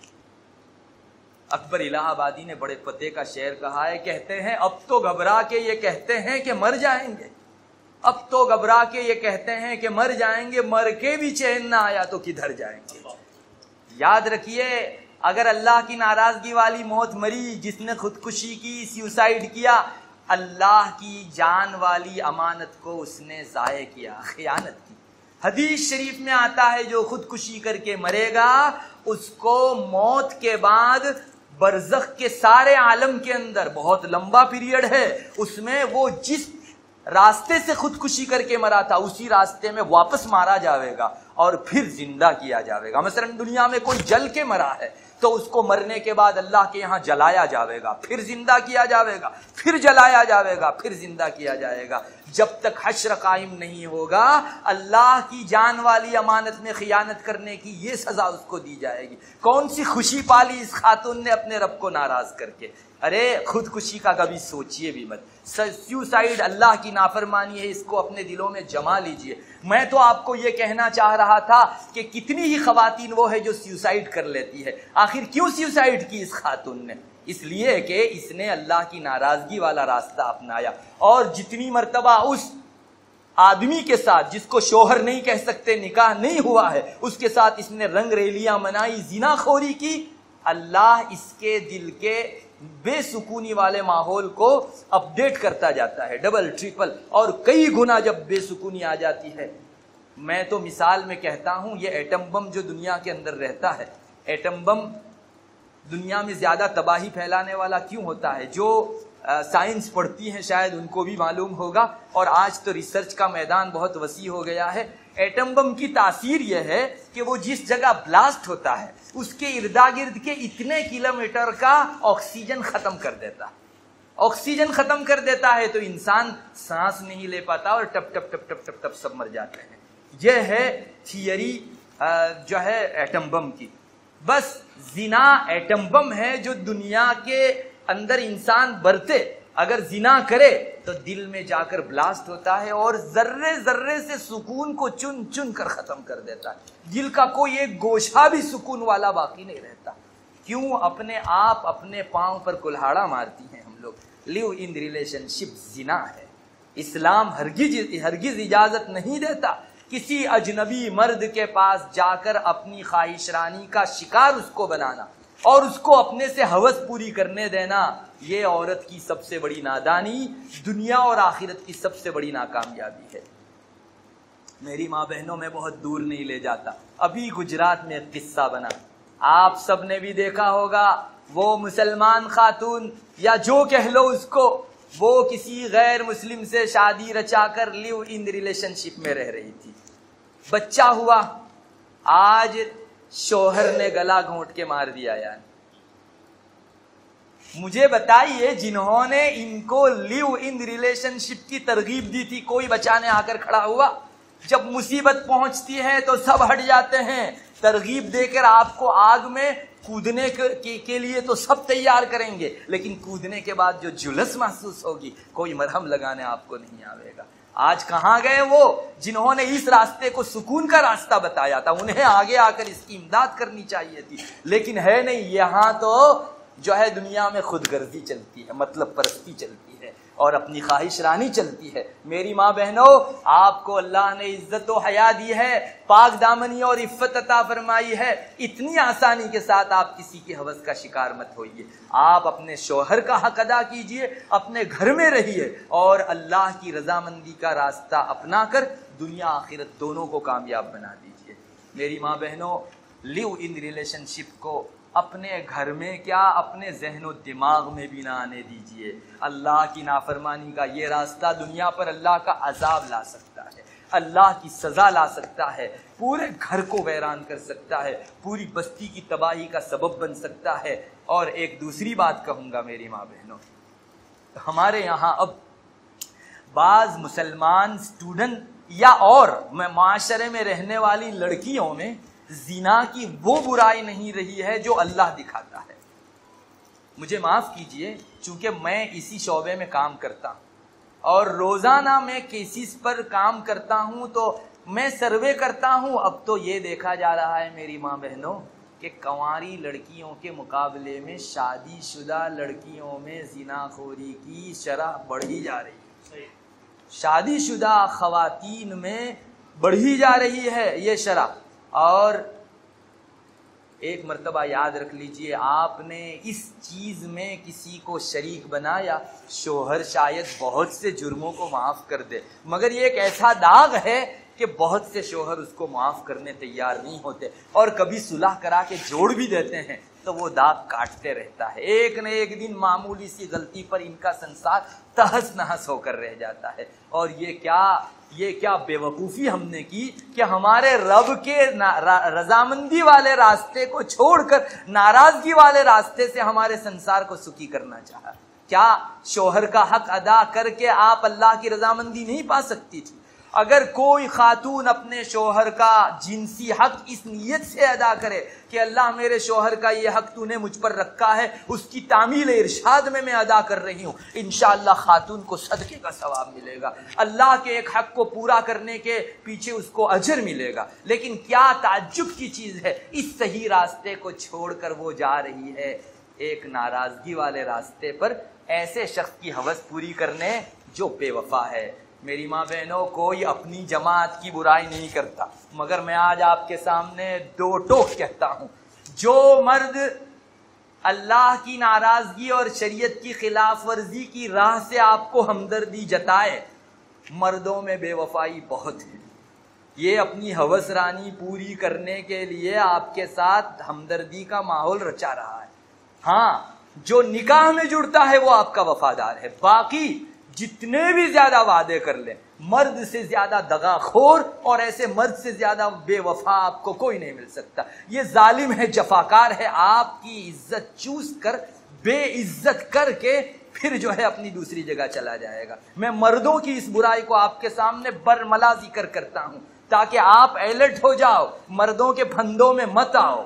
اکبر الہ آبادی نے بڑے پتے کا شعر کہا ہے، کہتے ہیں اب تو گھبرا کے یہ کہتے ہیں کہ مر جائیں گے، اب تو گھبرا کے یہ کہتے ہیں کہ مر جائیں گے، مر کے بھی چین نہ آیا تو کدھر جائیں گے۔ یاد رکھیے، اگر اللہ کی ناراضگی والی موت مری، جس نے خودکشی کی، سیوسائڈ کیا، اللہ کی جان والی امانت کو اس نے ضائع کیا، خیانت کی۔ حدیث شریف میں آتا ہے جو خودکشی کر کے مرے گا اس کو موت کے بعد برزخ کے سارے عالم کے اندر، بہت لمبا پیریڈ ہے، اس میں وہ جس راستے سے خودکشی کر کے مرا تھا اسی راستے میں واپس مارا جاوے گا اور پھر زندہ کیا جاوے گا۔ مثلا دنیا میں کوئی جل کے مرا ہے تو اس کو مرنے کے بعد اللہ کے یہاں جلایا جاوے گا، پھر زندہ کیا جاوے گا، پھر جلایا جاوے گا، پھر زندہ کیا جائے گا۔ جب تک حشر قائم نہیں ہوگا اللہ کی جان والی امانت میں خیانت کرنے کی یہ سزا اس کو دی جائے گی۔ کون سی خوشی پالی اس خاتون نے اپنے رب کو ناراض کر کے۔ ارے خودکشی کا کبھی سوچئے بھی مت۔ سیوسائڈ اللہ کی نافرمانی ہے، اس کو اپنے دلوں میں جما لیجئے۔ میں تو آپ کو یہ کہنا چاہ رہا تھا کہ کتنی ہی خواتین وہ ہے جو سیوسائڈ کر لیتی ہے۔ آخر کیوں سیوسائڈ کی اس خاتون نے؟ اس لیے کہ اس نے اللہ کی ناراضگی والا راستہ اپنایا، اور جتنی مرتبہ اس آدمی کے ساتھ جس کو شوہر نہیں کہہ سکتے، نکاح نہیں ہوا ہے، اس کے ساتھ اس نے رنگ ریلیاں منائی، زنا خوری کی، اللہ اس کے دل کے بے سکونی والے ماحول کو اپڈیٹ کرتا جاتا ہے، ڈبل ٹریپل اور کئی گنا جب بے سکونی آ جاتی ہے۔ میں تو مثال میں کہتا ہوں، یہ ایٹم بم جو دنیا کے اندر رہتا ہے، ایٹم بم دنیا میں زیادہ تباہی پھیلانے والا کیوں ہوتا ہے؟ جو سائنس پڑھتی ہیں شاید ان کو بھی معلوم ہوگا، اور آج تو ریسرچ کا میدان بہت وسیع ہو گیا ہے۔ ایٹم بم کی تاثیر یہ ہے کہ وہ جس جگہ بلاسٹ ہوتا ہے اس کے اردا گرد کے اتنے کلومیٹر کا آکسیجن ختم کر دیتا ہے، آکسیجن ختم کر دیتا ہے تو انسان سانس نہیں لے پاتا اور ٹپ ٹپ ٹپ ٹپ ٹپ ٹپ سب مر جاتے ہیں۔ یہ ہے تھیوری جو ہے ایٹم بم کی۔ بس زنا ایٹم بم ہے جو دنیا کے اندر انسان برتے، اگر زنا کرے تو دل میں جا کر بلاسٹ ہوتا ہے اور ذرے ذرے سے سکون کو چن چن کر ختم کر دیتا ہے۔ دل کا کوئی ایک گوشہ بھی سکون والا باقی نہیں رہتا۔ کیوں اپنے آپ اپنے پاؤں پر کلہاڑا مارتی ہیں ہم لوگ؟ لیو ان ریلیشن شپ زنا ہے۔ اسلام ہرگز اجازت نہیں دیتا کسی اجنبی مرد کے پاس جا کر اپنی خواہش رانی کا شکار اس کو بنانا اور اس کو اپنے سے ہوس پوری کرنے دینا۔ یہ عورت کی سب سے بڑی نادانی، دنیا اور آخرت کی سب سے بڑی ناکامیابی ہے۔ میری ماں بہنوں میں بہت دور نہیں لے جاتا، ابھی گجرات میں ایک قصہ بنا، آپ سب نے بھی دیکھا ہوگا۔ وہ مسلمان خاتون یا جو کہہ لو اس کو، وہ کسی غیر مسلم سے شادی رچا کر لیو ان ریلیشن شپ میں رہ رہی تھی، بچہ ہوا، آج شوہر نے گلا گھونٹ کے مار دیا۔ یار مجھے بتائیے جنہوں نے ان کو لیو ان ریلیشن شپ کی ترغیب دی تھی، کوئی بچانے آ کر کھڑا ہوا؟ جب مصیبت پہنچتی ہے تو سب ہٹ جاتے ہیں، ترغیب دے کر آپ کو آگ میں کودنے کے لیے تو سب تیار کریں گے، لیکن کودنے کے بعد جو جلس محسوس ہوگی کوئی مرہم لگانے آپ کو نہیں آئے گا۔ آج کہاں گئے وہ جنہوں نے اس راستے کو سکون کا راستہ بتایا تھا؟ انہیں آگے آ کر اس کی امداد کرنی چاہیے تھی، لیکن ہے نہیں۔ یہاں تو جو ہے دنیا میں خود غرضی چلتی ہے، مطلب پرستی چلتی ہے اور اپنی خواہش رانی چلتی ہے۔ میری ماں بہنوں، آپ کو اللہ نے عزت و حیا دی ہے، پاک دامنی اور عفت عطا فرمائی ہے، اتنی آسانی کے ساتھ آپ کسی کی ہوس کا شکار مت ہوئیے۔ آپ اپنے شوہر کا حق ادا کیجئے، اپنے گھر میں رہیے اور اللہ کی رضامندی کا راستہ اپنا کر دنیا آخرت دونوں کو کامیاب بنا دیجئے۔ میری ماں بہنوں، لیو ان ریلیشن شپ کو اپنے گھر میں کیا اپنے ذہن و دماغ میں بھی نہ آنے دیجئے۔ اللہ کی نافرمانی کا یہ راستہ دنیا پر اللہ کا عذاب لا سکتا ہے، اللہ کی سزا لا سکتا ہے، پورے گھر کو ویران کر سکتا ہے، پوری بستی کی تباہی کا سبب بن سکتا ہے۔ اور ایک دوسری بات کہوں گا میری ماں بہنوں، ہمارے یہاں اب بعض مسلمان اسٹوڈنٹ یا اور معاشرے میں رہنے والی لڑکیوں میں زنا کی وہ برائی نہیں رہی ہے جو اللہ دکھاتا ہے. مجھے معاف کیجئے، چونکہ میں اسی شعبے میں کام کرتا ہوں اور روزانہ میں کیسز پر کام کرتا ہوں، تو میں سروے کرتا ہوں. اب تو یہ دیکھا جا رہا ہے میری ماں بہنوں کہ کنواری لڑکیوں کے مقابلے میں شادی شدہ لڑکیوں میں زنا خوری کی شرح بڑھی جا رہی ہے. شادی شدہ خواتین میں بڑھی جا رہی ہے یہ شرح. اور ایک مرتبہ یاد رکھ لیجئے، آپ نے اس چیز میں کسی کو شریک بنایا، شوہر شاید بہت سے جرموں کو معاف کر دے، مگر یہ ایک ایسا داغ ہے کہ بہت سے شوہر اس کو معاف کرنے تیار نہیں ہوتے، اور کبھی صلح کرا کے جوڑ بھی دیتے ہیں تو وہ داغ کاٹتے رہتا ہے. ایک نہ ایک دن معمولی سی غلطی پر ان کا سنسار تہس نہس ہو کر رہ جاتا ہے. اور یہ کیا بے وقوفی ہم نے کی کہ ہمارے رب کے رضامندی والے راستے کو چھوڑ کر ناراضگی والے راستے سے ہمارے سنسار کو سکی کرنا چاہا. کیا شوہر کا حق ادا کر کے آپ اللہ کی رضامندی نہیں پا سکتی تھی؟ اگر کوئی خاتون اپنے شوہر کا جنسی حق اس نیت سے ادا کرے کہ اللہ میرے شوہر کا یہ حق تو نے مجھ پر رکھا ہے، اس کی تعمیل ارشاد میں ادا کر رہی ہوں، انشاءاللہ خاتون کو صدقے کا ثواب ملے گا، اللہ کے ایک حق کو پورا کرنے کے پیچھے اس کو اجر ملے گا. لیکن کیا تعجب کی چیز ہے، اس صحیح راستے کو چھوڑ کر وہ جا رہی ہے ایک ناراضگی والے راستے پر، ایسے شخص کی ہوس پوری کرنے جو بے وفا ہے. میری ماں بہنوں، کوئی اپنی جماعت کی برائی نہیں کرتا، مگر میں آج آپ کے سامنے دو ٹوک کہتا ہوں. جو مرد اللہ کی ناراضگی اور شریعت کی خلاف ورزی کی راہ سے آپ کو ہمدردی جتائے، مردوں میں بے وفائی بہت ہے. یہ اپنی ہوس رانی پوری کرنے کے لیے آپ کے ساتھ ہمدردی کا ماحول رچا رہا ہے. ہاں، جو نکاح میں جڑتا ہے وہ آپ کا وفادار ہے، باقی جتنے بھی زیادہ وعدے کر لیں، مرد سے زیادہ دغا خور اور ایسے مرد سے زیادہ بے وفا آپ کو کوئی نہیں مل سکتا. یہ ظالم ہے، جفاکار ہے، آپ کی عزت چوس کر بے عزت کر کے پھر جو ہے اپنی دوسری جگہ چلا جائے گا. میں مردوں کی اس برائی کو آپ کے سامنے برملا ذکر کرتا ہوں تاکہ آپ الرٹ ہو جاؤ، مردوں کے پھندوں میں مت آؤ.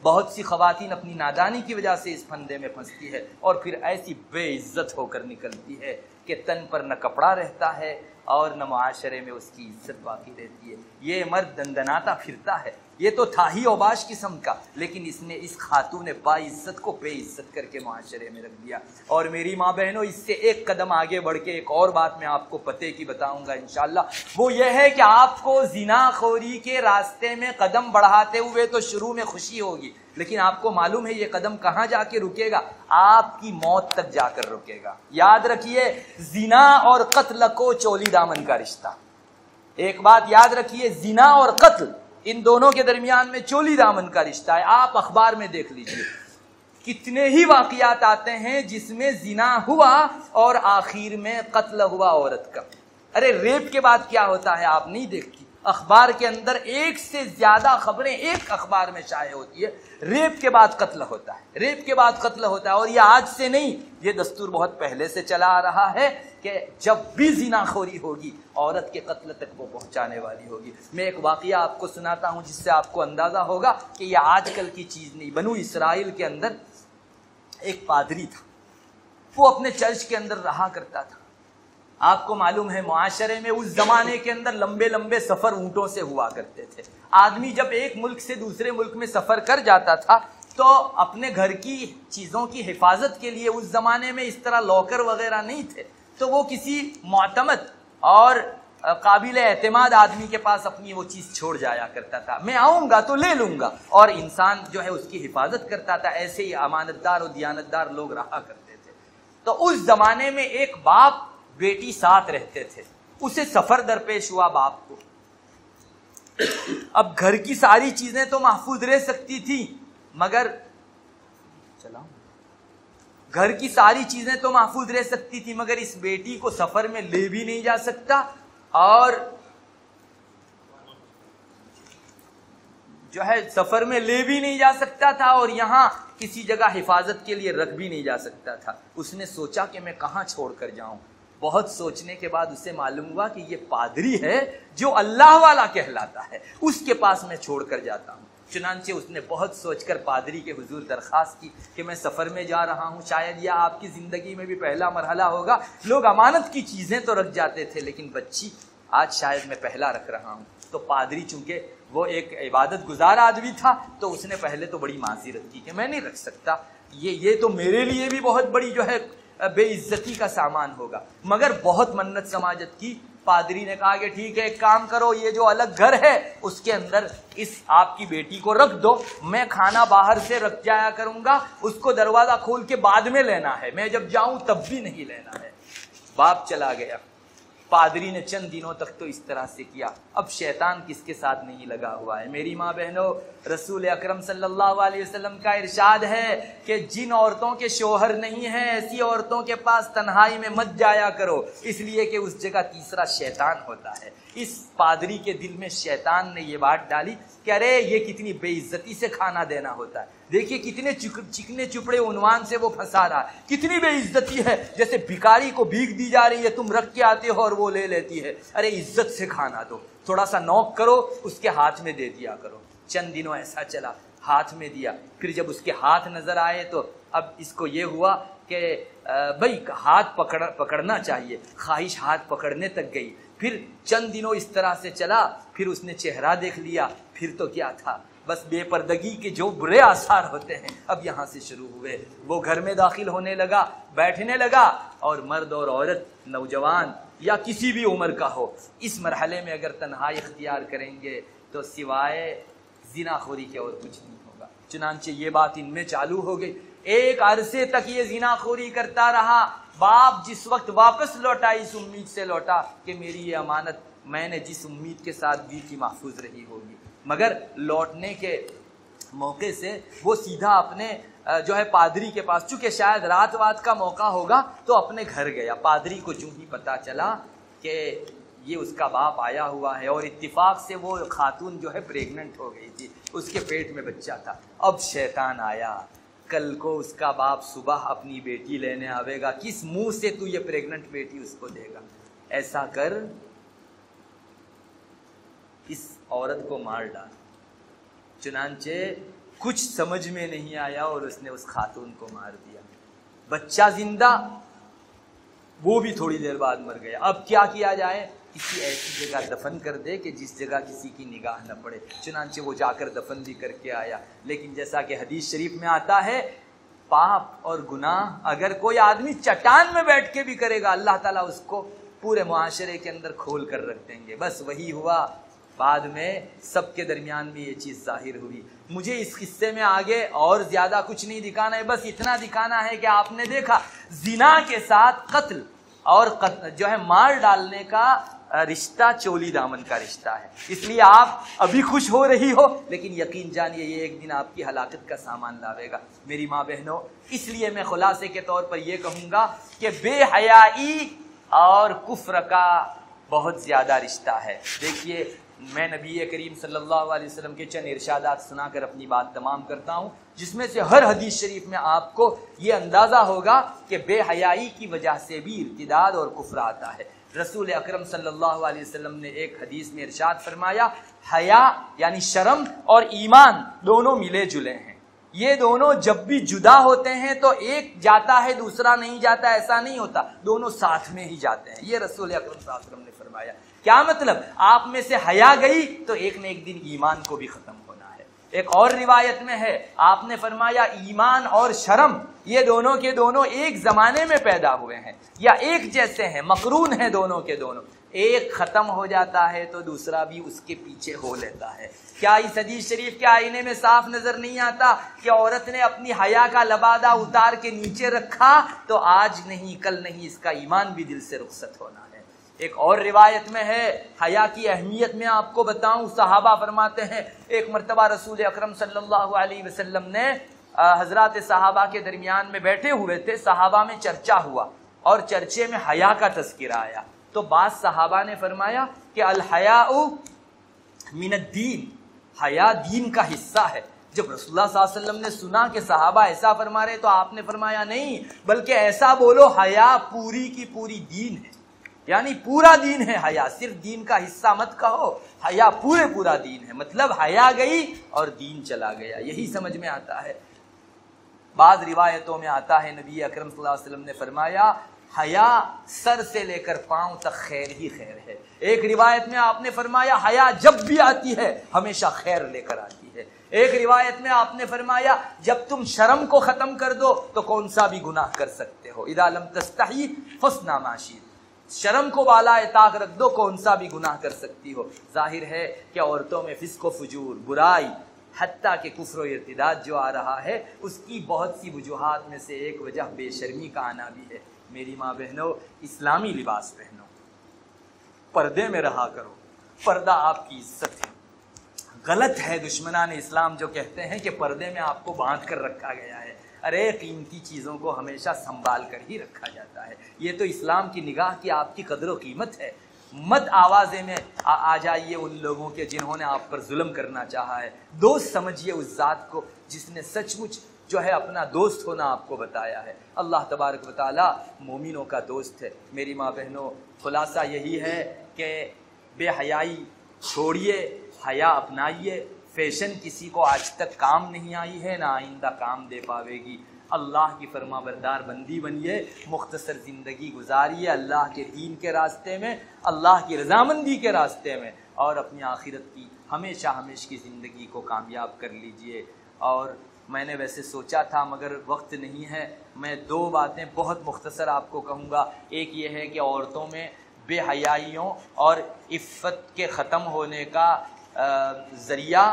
بہت سی خواتین اپنی نادانی کی وجہ سے اس پھندے میں پھنستی ہے اور پھر ایسی بے عزت ہو کر نکلتی ہے کہ تن پر نہ کپڑا رہتا ہے اور نہ معاشرے میں اس کی عزت باقی رہتی ہے. یہ مرد دندناتا پھرتا ہے، یہ تو تھا ہی اوباش قسم کا، لیکن اس نے اس خاتون باعزت کو بے عزت کر کے معاشرے میں رکھ دیا. اور میری ماں بہنوں، اس سے ایک قدم آگے بڑھ کے ایک اور بات میں آپ کو پتے کی بتاؤں گا انشاءاللہ. وہ یہ ہے کہ آپ کو زنا خوری کے راستے میں قدم بڑھاتے ہوئے تو شروع میں خوشی ہوگی، لیکن آپ کو معلوم ہے یہ قدم کہاں جا کے رکے گا؟ آپ کی موت تک جا کر رکے گا. یاد رکھیے، زنا اور قتل کو چولی دامن کا رشتہ. ایک بات یاد رکھیے، زنا اور قتل ان دونوں کے درمیان میں چولی دامن کا رشتہ ہے. آپ اخبار میں دیکھ لیجئے، کتنے ہی واقعات آتے ہیں جس میں زنا ہوا اور آخر میں قتل ہوا عورت کا. ارے ریپ کے بعد کیا ہوتا ہے آپ نہیں دیکھتی؟ اخبار کے اندر ایک سے زیادہ خبریں ایک اخبار میں شائع ہوتی ہے، ریپ کے بعد قتل ہوتا ہے، ریپ کے بعد قتل ہوتا ہے. اور یہ آج سے نہیں، یہ دستور بہت پہلے سے چلا آ رہا ہے کہ جب بھی زنا خوری ہوگی عورت کے قتل تک وہ پہنچانے والی ہوگی. میں ایک واقعہ آپ کو سناتا ہوں جس سے آپ کو اندازہ ہوگا کہ یہ آج کل کی چیز نہیں. بنو اسرائیل کے اندر ایک پادری تھا، وہ اپنے چرچ کے اندر رہا کرتا تھا. آپ کو معلوم ہے معاشرے میں اس زمانے کے اندر لمبے لمبے سفر اونٹوں سے ہوا کرتے تھے. آدمی جب ایک ملک سے دوسرے ملک میں سفر کر جاتا تھا تو اپنے گھر کی چیزوں کی حفاظت کے لیے، اس زمانے میں اس طرح لاکر وغیرہ نہیں تھے، تو وہ کسی معتمد اور قابل اعتماد آدمی کے پاس اپنی وہ چیز چھوڑ جایا کرتا تھا. میں آؤں گا تو لے لوں گا، اور انسان جو ہے اس کی حفاظت کرتا تھا. ایسے ہی امانتدار اور دیانتدار لوگ رہا کرتے تھے. تو اس زمانے میں ایک باپ بیٹی ساتھ رہتے تھے. اسے سفر درپیش ہوا باپ کو. اب گھر کی ساری چیزیں تو محفوظ رہ سکتی تھی، مگر گھر کی ساری چیزیں تو محفوظ رہ سکتی تھی مگر اس بیٹی کو سفر میں لے بھی نہیں جا سکتا اور جو ہے سفر میں لے بھی نہیں جا سکتا تھا اور یہاں کسی جگہ حفاظت کے لیے رکھ بھی نہیں جا سکتا تھا. اس نے سوچا کہ میں کہاں چھوڑ کر جاؤں. بہت سوچنے کے بعد اسے معلوم ہوا کہ یہ پادری ہے جو اللہ والا کہلاتا ہے، اس کے پاس میں چھوڑ کر جاتا ہوں۔ چنانچہ اس نے بہت سوچ کر پادری کے حضور درخواست کی کہ میں سفر میں جا رہا ہوں، شاید یہ آپ کی زندگی میں بھی پہلا مرحلہ ہوگا، لوگ امانت کی چیزیں تو رکھ جاتے تھے لیکن بچی آج شاید میں پہلا رکھ رہا ہوں۔ تو پادری چونکہ وہ ایک عبادت گزار آدمی تھا تو اس نے پہلے تو بڑی معذرت کی کہ میں نہیں رکھ سکتا، یہ تو میرے لیے بھی بہت بڑی جو ہے بے عزتی کا سامان ہوگا، مگر بہت منت سماجت کی۔ پادری نے کہا کہ ٹھیک ہے، ایک کام کرو، یہ جو الگ گھر ہے اس کے اندر اس آپ کی بیٹی کو رکھ دو، میں کھانا باہر سے رکھ جایا کروں گا، اس کو دروازہ کھول کے بعد میں لینا ہے، میں جب جاؤں تب بھی نہیں لینا ہے۔ باپ چلا گیا، پادری نے چند دنوں تک تو اس طرح سے کیا۔ اب شیطان کس کے ساتھ نہیں لگا ہوا ہے؟ میری ماں بہنوں، رسول اکرم صلی اللہ علیہ وسلم کا ارشاد ہے کہ جن عورتوں کے شوہر نہیں ہیں ایسی عورتوں کے پاس تنہائی میں مت جایا کرو، اس لیے کہ اس جگہ تیسرا شیطان ہوتا ہے۔ اس پادری کے دل میں شیطان نے یہ بات ڈالی کہ ارے یہ کتنی بے عزتی سے کھانا دینا ہوتا ہے، دیکھیے کتنے چکنے چپڑے عنوان سے وہ پھنسا رہا ہے، کتنی بے عزتی ہے، جیسے بھکاری کو بھیک دی جا رہی ہے، تم رکھ کے آتے ہو اور وہ لے لیتی ہے، ارے عزت سے کھانا دو، تھوڑا سا نوک کرو، اس کے ہاتھ میں دے دیا کرو۔ چند دنوں ایسا چلا، ہاتھ میں دیا، پھر جب اس کے ہاتھ نظر آئے تو اب اس کو یہ ہوا کہ بھائی ہاتھ پکڑنا چاہیے، خواہش ہاتھ پکڑنے تک گئی۔ پھر چند دنوں اس طرح سے چلا، پھر اس نے چہرہ دیکھ لیا، پھر تو کیا تھا، بس بے پردگی کے جو برے آثار ہوتے ہیں اب یہاں سے شروع ہوئے۔ وہ گھر میں داخل ہونے لگا، بیٹھنے لگا، اور مرد اور عورت، نوجوان یا کسی بھی عمر کا ہو، اس مرحلے میں اگر تنہائی اختیار کریں گے تو سوائے زنا خوری کے اور کچھ نہیں ہوگا۔ چنانچہ یہ بات ان میں چالو ہو گئی، ایک عرصے تک یہ زنا خوری کرتا رہا۔ باپ جس وقت واپس لوٹا اس امید سے لوٹا کہ میری یہ امانت میں نے جس امید کے ساتھ دی تھی محفوظ رہی ہوگی، مگر لوٹنے کے موقع سے وہ سیدھا اپنے جو ہے پادری کے پاس، چونکہ شاید رات وات کا موقع ہوگا تو اپنے گھر گیا۔ پادری کو جو ہی پتہ چلا کہ یہ اس کا باپ آیا ہوا ہے، اور اتفاق سے وہ خاتون جو ہے پریگننٹ ہو گئی تھی، اس کے پیٹ میں بچہ تھا۔ اب شیطان آیا، کل کو اس کا باپ صبح اپنی بیٹی لینے آئے گا، کس منہ سے تو یہ پریگننٹ بیٹی اس کو دے گا؟ ایسا کر اس عورت کو مار ڈال۔ چنانچہ کچھ سمجھ میں نہیں آیا اور اس نے اس خاتون کو مار دیا۔ بچہ زندہ، وہ بھی تھوڑی دیر بعد مر گیا۔ اب کیا کیا جائے؟ کسی ایسی جگہ دفن کر دے کہ جس جگہ کسی کی نگاہ نہ پڑے۔ چنانچہ وہ جا کر دفن بھی کر کے آیا، لیکن جیسا کہ حدیث شریف میں آتا ہے، پاپ اور گناہ اگر کوئی آدمی چٹان میں بیٹھ کے بھی کرے گا، اللہ تعالیٰ اس کو پورے معاشرے کے اندر کھول کر رکھ دیں گے۔ بس وہی ہوا، بعد میں سب کے درمیان میں یہ چیز ظاہر ہوئی۔ مجھے اس قصے میں آگے اور زیادہ کچھ نہیں دکھانا ہے، بس اتنا دکھانا ہے کہ آپ نے دیکھا زنا کے ساتھ قتل اور جو ہے مار ڈالنے کا رشتہ چولی دامن کا رشتہ ہے۔ اس لیے آپ ابھی خوش ہو رہی ہو، لیکن یقین جانیے یہ ایک دن آپ کی ہلاکت کا سامان لاوے گا۔ میری ماں بہنوں، اس لیے میں خلاصے کے طور پر یہ کہوں گا کہ بے حیائی اور کفر کا بہت زیادہ رشتہ ہے۔ دیکھیے، میں نبی کریم صلی اللہ علیہ وسلم کے چند ارشادات سنا کر اپنی بات تمام کرتا ہوں، جس میں سے ہر حدیث شریف میں آپ کو یہ اندازہ ہوگا کہ بے حیائی کی وجہ سے بھی ارتداد اور کفر آتا ہے۔ رسول اکرم صلی اللہ علیہ وسلم نے ایک حدیث میں ارشاد فرمایا، حیا یعنی شرم اور ایمان دونوں ملے جلے ہیں، یہ دونوں جب بھی جدا ہوتے ہیں تو ایک جاتا ہے دوسرا نہیں جاتا، ایسا نہیں ہوتا، دونوں ساتھ میں ہی جاتے ہیں۔ یہ رسول اکرم صلی اللہ علیہ وسلم نے فرمایا۔ کیا مطلب؟ آپ میں سے حیا گئی تو ایک نہ ایک دن ایمان کو بھی ختم ہونا ہے۔ ایک اور روایت میں ہے، آپ نے فرمایا ایمان اور شرم یہ دونوں کے دونوں ایک زمانے میں پیدا ہوئے ہیں یا ایک جیسے ہیں، مقرون ہیں دونوں کے دونوں، ایک ختم ہو جاتا ہے تو دوسرا بھی اس کے پیچھے ہو لیتا ہے۔ کیا اس حدیث شریف کے آئینے میں صاف نظر نہیں آتا کہ عورت نے اپنی حیا کا لبادہ اتار کے نیچے رکھا تو آج نہیں کل نہیں اس کا ایمان بھی دل سے رخصت ہونا ہے۔ ایک اور روایت میں ہے، حیا کی اہمیت میں آپ کو بتاؤں، صحابہ فرماتے ہیں ایک مرتبہ رسول اکرم صلی اللہ علیہ وسلم نے حضرات صحابہ کے درمیان میں بیٹھے ہوئے تھے، صحابہ میں چرچا ہوا اور چرچے میں حیا کا تذکرہ آیا، تو بعض صحابہ نے فرمایا کہ الحیاء من الدین، حیا دین کا حصہ ہے۔ جب رسول اللہ صلی اللہ علیہ وسلم نے سنا کہ صحابہ ایسا فرما رہے تو آپ نے فرمایا نہیں، بلکہ ایسا بولو حیا پوری کی پوری دین ہے، یعنی پورا دین ہے حیا، صرف دین کا حصہ مت کہو، حیا پورا دین ہے، مطلب حیا گئی اور دین چلا گیا، یہی سمجھ میں آتا ہے۔ بعض روایتوں میں آتا ہے نبی اکرم صلی اللہ علیہ وسلم نے فرمایا حیا سر سے لے کر پاؤں تک خیر ہی خیر ہے۔ ایک روایت میں آپ نے فرمایا حیا جب بھی آتی ہے ہمیشہ خیر لے کر آتی ہے۔ ایک روایت میں آپ نے فرمایا جب تم شرم کو ختم کر دو تو کون سا بھی گناہ کر سکتے ہو، اذا لم تستحی فاصنع ما شئت، شرم کو بالائے طاق رکھ دو، کون سا بھی گناہ کر سکتی ہو۔ ظاہر ہے کہ عورتوں میں فسق و فجور، برائی، حتیٰ کہ کفر و ارتداد جو آ رہا ہے اس کی بہت سی وجوہات میں سے ایک وجہ بے شرمی کا آنا بھی ہے۔ میری ماں بہنوں، اسلامی لباس پہنو، پردے میں رہا کرو، پردہ آپ کی عزت ہے۔ غلط ہے دشمنان اسلام جو کہتے ہیں کہ پردے میں آپ کو باندھ کر رکھا گیا ہے۔ ارے قیمتی چیزوں کو ہمیشہ سنبھال کر ہی رکھا جاتا ہے، یہ تو اسلام کی نگاہ کی آپ کی قدر و قیمت ہے۔ مت آوازے میں آ جائیے ان لوگوں کے جنہوں نے آپ پر ظلم کرنا چاہا ہے، دوست سمجھیے اس ذات کو جس نے سچ مچ جو ہے اپنا دوست ہونا آپ کو بتایا ہے۔ اللہ تبارک و تعالیٰ مومنوں کا دوست ہے۔ میری ماں بہنوں، خلاصہ یہی ہے کہ بے حیائی چھوڑیے، حیا اپنائیے۔ فیشن کسی کو آج تک کام نہیں آئی ہے، نہ آئندہ کام دے پاوے گی۔ اللہ کی فرما بردار بندی بنیے، مختصر زندگی گزاریے اللہ کے دین کے راستے میں، اللہ کی رضامندی کے راستے میں، اور اپنی آخرت کی ہمیشہ کی زندگی کو کامیاب کر لیجئے۔ اور میں نے ویسے سوچا تھا مگر وقت نہیں ہے، میں دو باتیں بہت مختصر آپ کو کہوں گا۔ ایک یہ ہے کہ عورتوں میں بے حیائیوں اور عفت کے ختم ہونے کا ذریعہ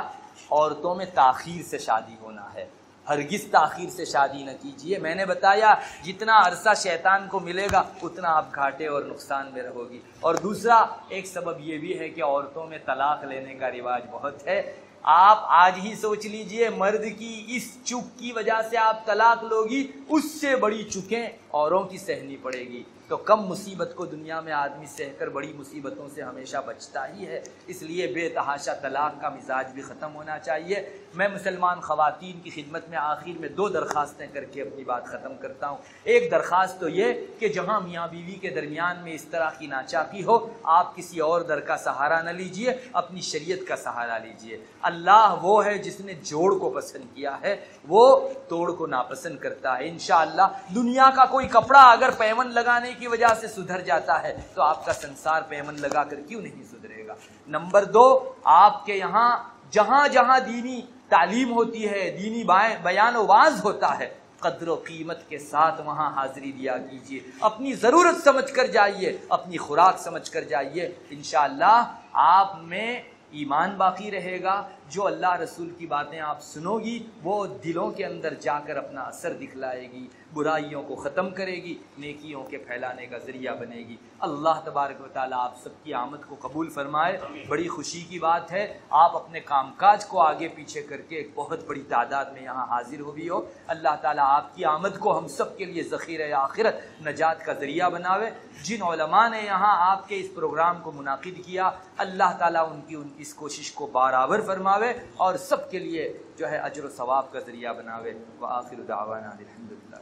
عورتوں میں تاخیر سے شادی ہونا ہے۔ ہرگز تاخیر سے شادی نہ کیجیے۔ میں نے بتایا جتنا عرصہ شیطان کو ملے گا اتنا آپ گھاٹے اور نقصان میں رہو گی۔ اور دوسرا ایک سبب یہ بھی ہے کہ عورتوں میں طلاق لینے کا رواج بہت ہے۔ آپ آج ہی سوچ لیجئے، مرد کی اس چک کی وجہ سے آپ طلاق لوگی، اس سے بڑی چکیں اوروں کی سہنی پڑے گی۔ تو کم مصیبت کو دنیا میں آدمی سہ کر بڑی مصیبتوں سے ہمیشہ بچتا ہی ہے۔ اس لیے بے تحاشا طلاق کا مزاج بھی ختم ہونا چاہیے۔ میں مسلمان خواتین کی خدمت میں آخر میں دو درخواستیں کر کے اپنی بات ختم کرتا ہوں۔ ایک درخواست تو یہ کہ جہاں میاں بیوی کے درمیان میں اس طرح کی ناچاکی ہو، آپ کسی اور در کا سہارا نہ لیجئے، اپنی شریعت کا سہارا لیجئے۔ اللہ وہ ہے جس نے جوڑ کو پسند کیا ہے، وہ توڑ کو ناپسند کرتا ہے۔ انشاءاللہ دنیا کا کوئی کپڑا اگر پیمن لگانے کی وجہ سے سدھر جاتا ہے تو آپ کا سنسار پیمن لگا کر کیوں نہیں سدھرے گا؟ نمبر دو، آپ کے یہاں جہاں جہاں دینی تعلیم ہوتی ہے، دینی بیان و واعظ ہوتا ہے، قدر و قیمت کے ساتھ وہاں حاضری دیا کیجیے۔ اپنی ضرورت سمجھ کر جائیے، اپنی خوراک سمجھ کر جائیے۔ انشاءاللہ آپ میں ایمان باقی رہے گا۔ جو اللہ رسول کی باتیں آپ سنو گی وہ دلوں کے اندر جا کر اپنا اثر دکھلائے گی، برائیوں کو ختم کرے گی، نیکیوں کے پھیلانے کا ذریعہ بنے گی۔ اللہ تبارک و تعالیٰ آپ سب کی آمد کو قبول فرمائے۔ بڑی خوشی کی بات ہے آپ اپنے کام کاج کو آگے پیچھے کر کے ایک بہت بڑی تعداد میں یہاں حاضر ہوئی ہو۔ اللہ تعالیٰ آپ کی آمد کو ہم سب کے لیے ذخیرہ آخرت نجات کا ذریعہ بناوے۔ جن علماء نے یہاں آپ کے اس پروگرام کو منعقد کیا، اللہ تعالیٰ ان کی اس کوشش کو برابر فرماوے اور سب کے لیے جو ہے اجر و ثواب کا ذریعہ بناوے۔ وآخر دعوانا الحمدللہ۔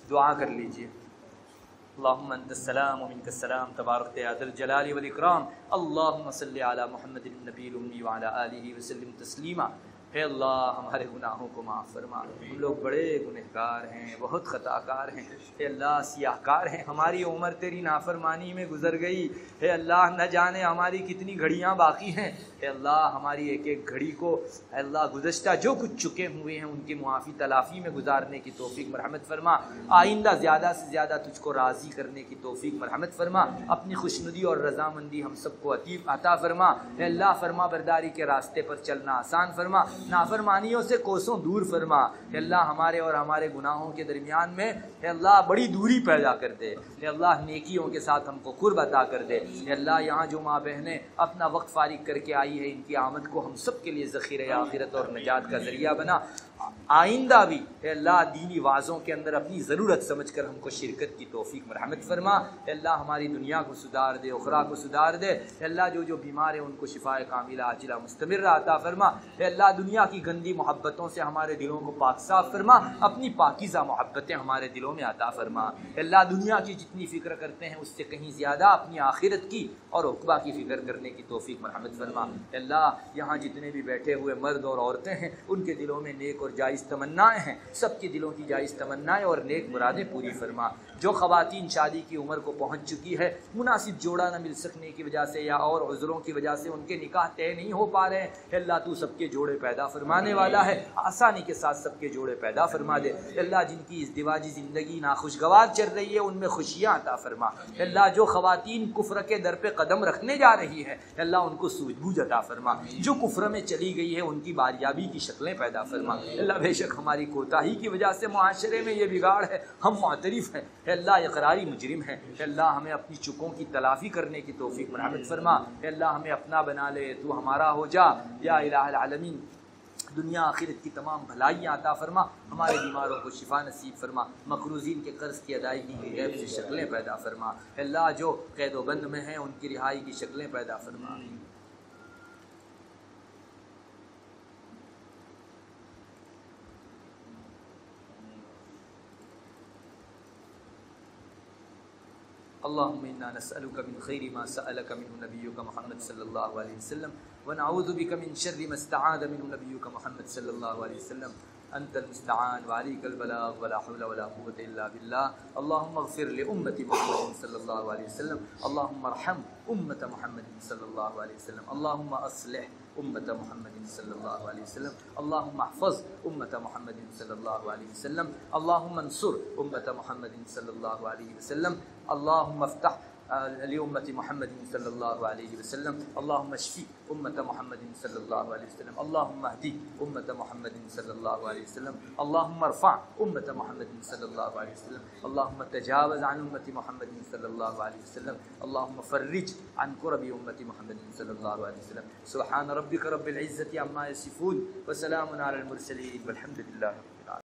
دعا کر لیجئے۔ اللہم انت السلام و منک السلام، تبارک یا ذا الجلال والاکرام۔ اللہم صلی علی محمد النبی الامی وعلی آلہ وسلم تسلیما۔ اے اللہ ہمارے گناہوں کو معاف فرما، ہم لوگ بڑے گنہگار ہیں، بہت خطا کار ہیں، اے اللہ سیاہ کار ہیں، ہماری عمر تیری نافرمانی میں گزر گئی، اے اللہ نہ جانے ہماری کتنی گھڑیاں باقی ہیں، اے اللہ ہماری ایک ایک گھڑی کو اے اللہ گزشتہ جو کچھ چکے ہوئے ہیں ان کی معافی تلافی میں گزارنے کی توفیق مرحمت فرما، آئندہ زیادہ سے زیادہ تجھ کو راضی کرنے کی توفیق مرحمت فرما، اپنی خوشنودی اور رضامندی ہم سب کو عطا فرما، اے اللہ فرما برداری کے راستے پر چلنا آسان فرما، نافرمانیوں سے کوسوں دور فرما، اے اللہ ہمارے اور ہمارے گناہوں کے درمیان میں اے اللہ بڑی دوری پیدا کر دے، اے اللہ نیکیوں کے ساتھ ہم کو قرب عطا کر دے، اے اللہ یہاں جو ماں بہنیں اپنا وقت فارغ کر کے آئی ہے ان کی آمد کو ہم سب کے لیے ذخیرہ آخرت اور نجات کا ذریعہ بنا۔ آئندہ بھی اے اللہ دینی وعظوں کے اندر اپنی ضرورت سمجھ کر ہم کو شرکت کی توفیق مرحمت فرما۔ اے اللہ ہماری دنیا کو سدھار دے، اخرا کو سدھار دے۔ اے اللہ جو بیمار ہیں ان کو شفاء کاملہ عاجلہ مستمرہ عطا فرما۔ اے اللہ دنیا کی گندی محبتوں سے ہمارے دلوں کو پاک صاف فرما، اپنی پاکیزہ محبتیں ہمارے دلوں میں عطا فرما۔ اے اللہ دنیا کی جتنی فکر کرتے ہیں اس سے کہیں زیادہ اپنی آخرت کی اور عقبہ کی فکر کرنے کی توفیق مرحمت فرما۔ اے اللہ یہاں جتنے بھی بیٹھے ہوئے مرد اور عورتیں ہیں ان کے دلوں میں نیک اور جائز تمنائیں ہیں، سب کے دلوں کی جائز تمنائیں اور نیک مرادیں پوری فرما۔ جو خواتین شادی کی عمر کو پہنچ چکی ہے، مناسب جوڑا نہ مل سکنے کی وجہ سے یا اور عذروں کی وجہ سے ان کے نکاح طے نہیں ہو پا رہے ہیں، اللہ تو سب کے جوڑے پیدا فرمانے والا ہے، آسانی کے ساتھ سب کے جوڑے پیدا فرما دے۔ اللہ جن کی ازدواجی زندگی ناخوشگوار چل رہی ہے ان میں خوشیاں عطا فرما۔ اللہ جو خواتین کفر کے در پہ قدم رکھنے جا رہی ہے اللہ ان کو سوجھ بوجھ عطا فرما، جو کفر میں چلی گئی ہے ان کی باریابی کی شکلیں پیدا فرما۔ اللہ بے شک ہماری کوتاہی کی وجہ سے معاشرے میں یہ بگاڑ ہے، ہم معترف ہیں، اے اللہ اقراری مجرم ہیں، اے اللہ ہمیں اپنی چکوں کی تلافی کرنے کی توفیق مرحمت فرما۔ اے اللہ ہمیں اپنا بنا لے، تو ہمارا ہو جا یا الہ العالمین۔ دنیا آخرت کی تمام بھلائیاں عطا فرما، ہمارے بیماروں کو شفا نصیب فرما، مقروضین کے قرض کی ادائیگی کی غیب سے شکلیں پیدا فرما۔ اے اللہ جو قید و بند میں ہیں ان کی رہائی کی شکلیں پیدا فرما۔ اللهم إنا نسألك من خير ما سألك منه نبيك محمد صلى الله عليه وسلم ونعوذ بك من شر ما استعاذ منه نبيك محمد صلى الله عليه وسلم أنت المستعان وعليك البلاغ ولا حول ولا قوة إلا بالله. اللهم اغفر لأمة محمد صلى الله عليه وسلم، اللهم ارحم أمة محمد صلى الله عليه وسلم، اللهم أصلح أمة محمد صلى الله عليه وسلم، اللهم احفظ أمة محمد صلى الله عليه وسلم، اللهم انصر أمة محمد صلى الله عليه وسلم، اللهم افتح لأمة محمد صلى الله عليه وسلم، اللهم اشفي أمة محمد صلى الله عليه وسلم، اللهم اهدي أمة محمد صلى الله عليه وسلم، اللهم ارفع أمة محمد صلى الله عليه وسلم، اللهم تجاوز عن أمة محمد صلى الله عليه وسلم، اللهم فرج عن كرب أمة محمد صلى الله عليه وسلم. سبحان ربك رب العزة عما يصفون وسلام على المرسلين والحمد لله.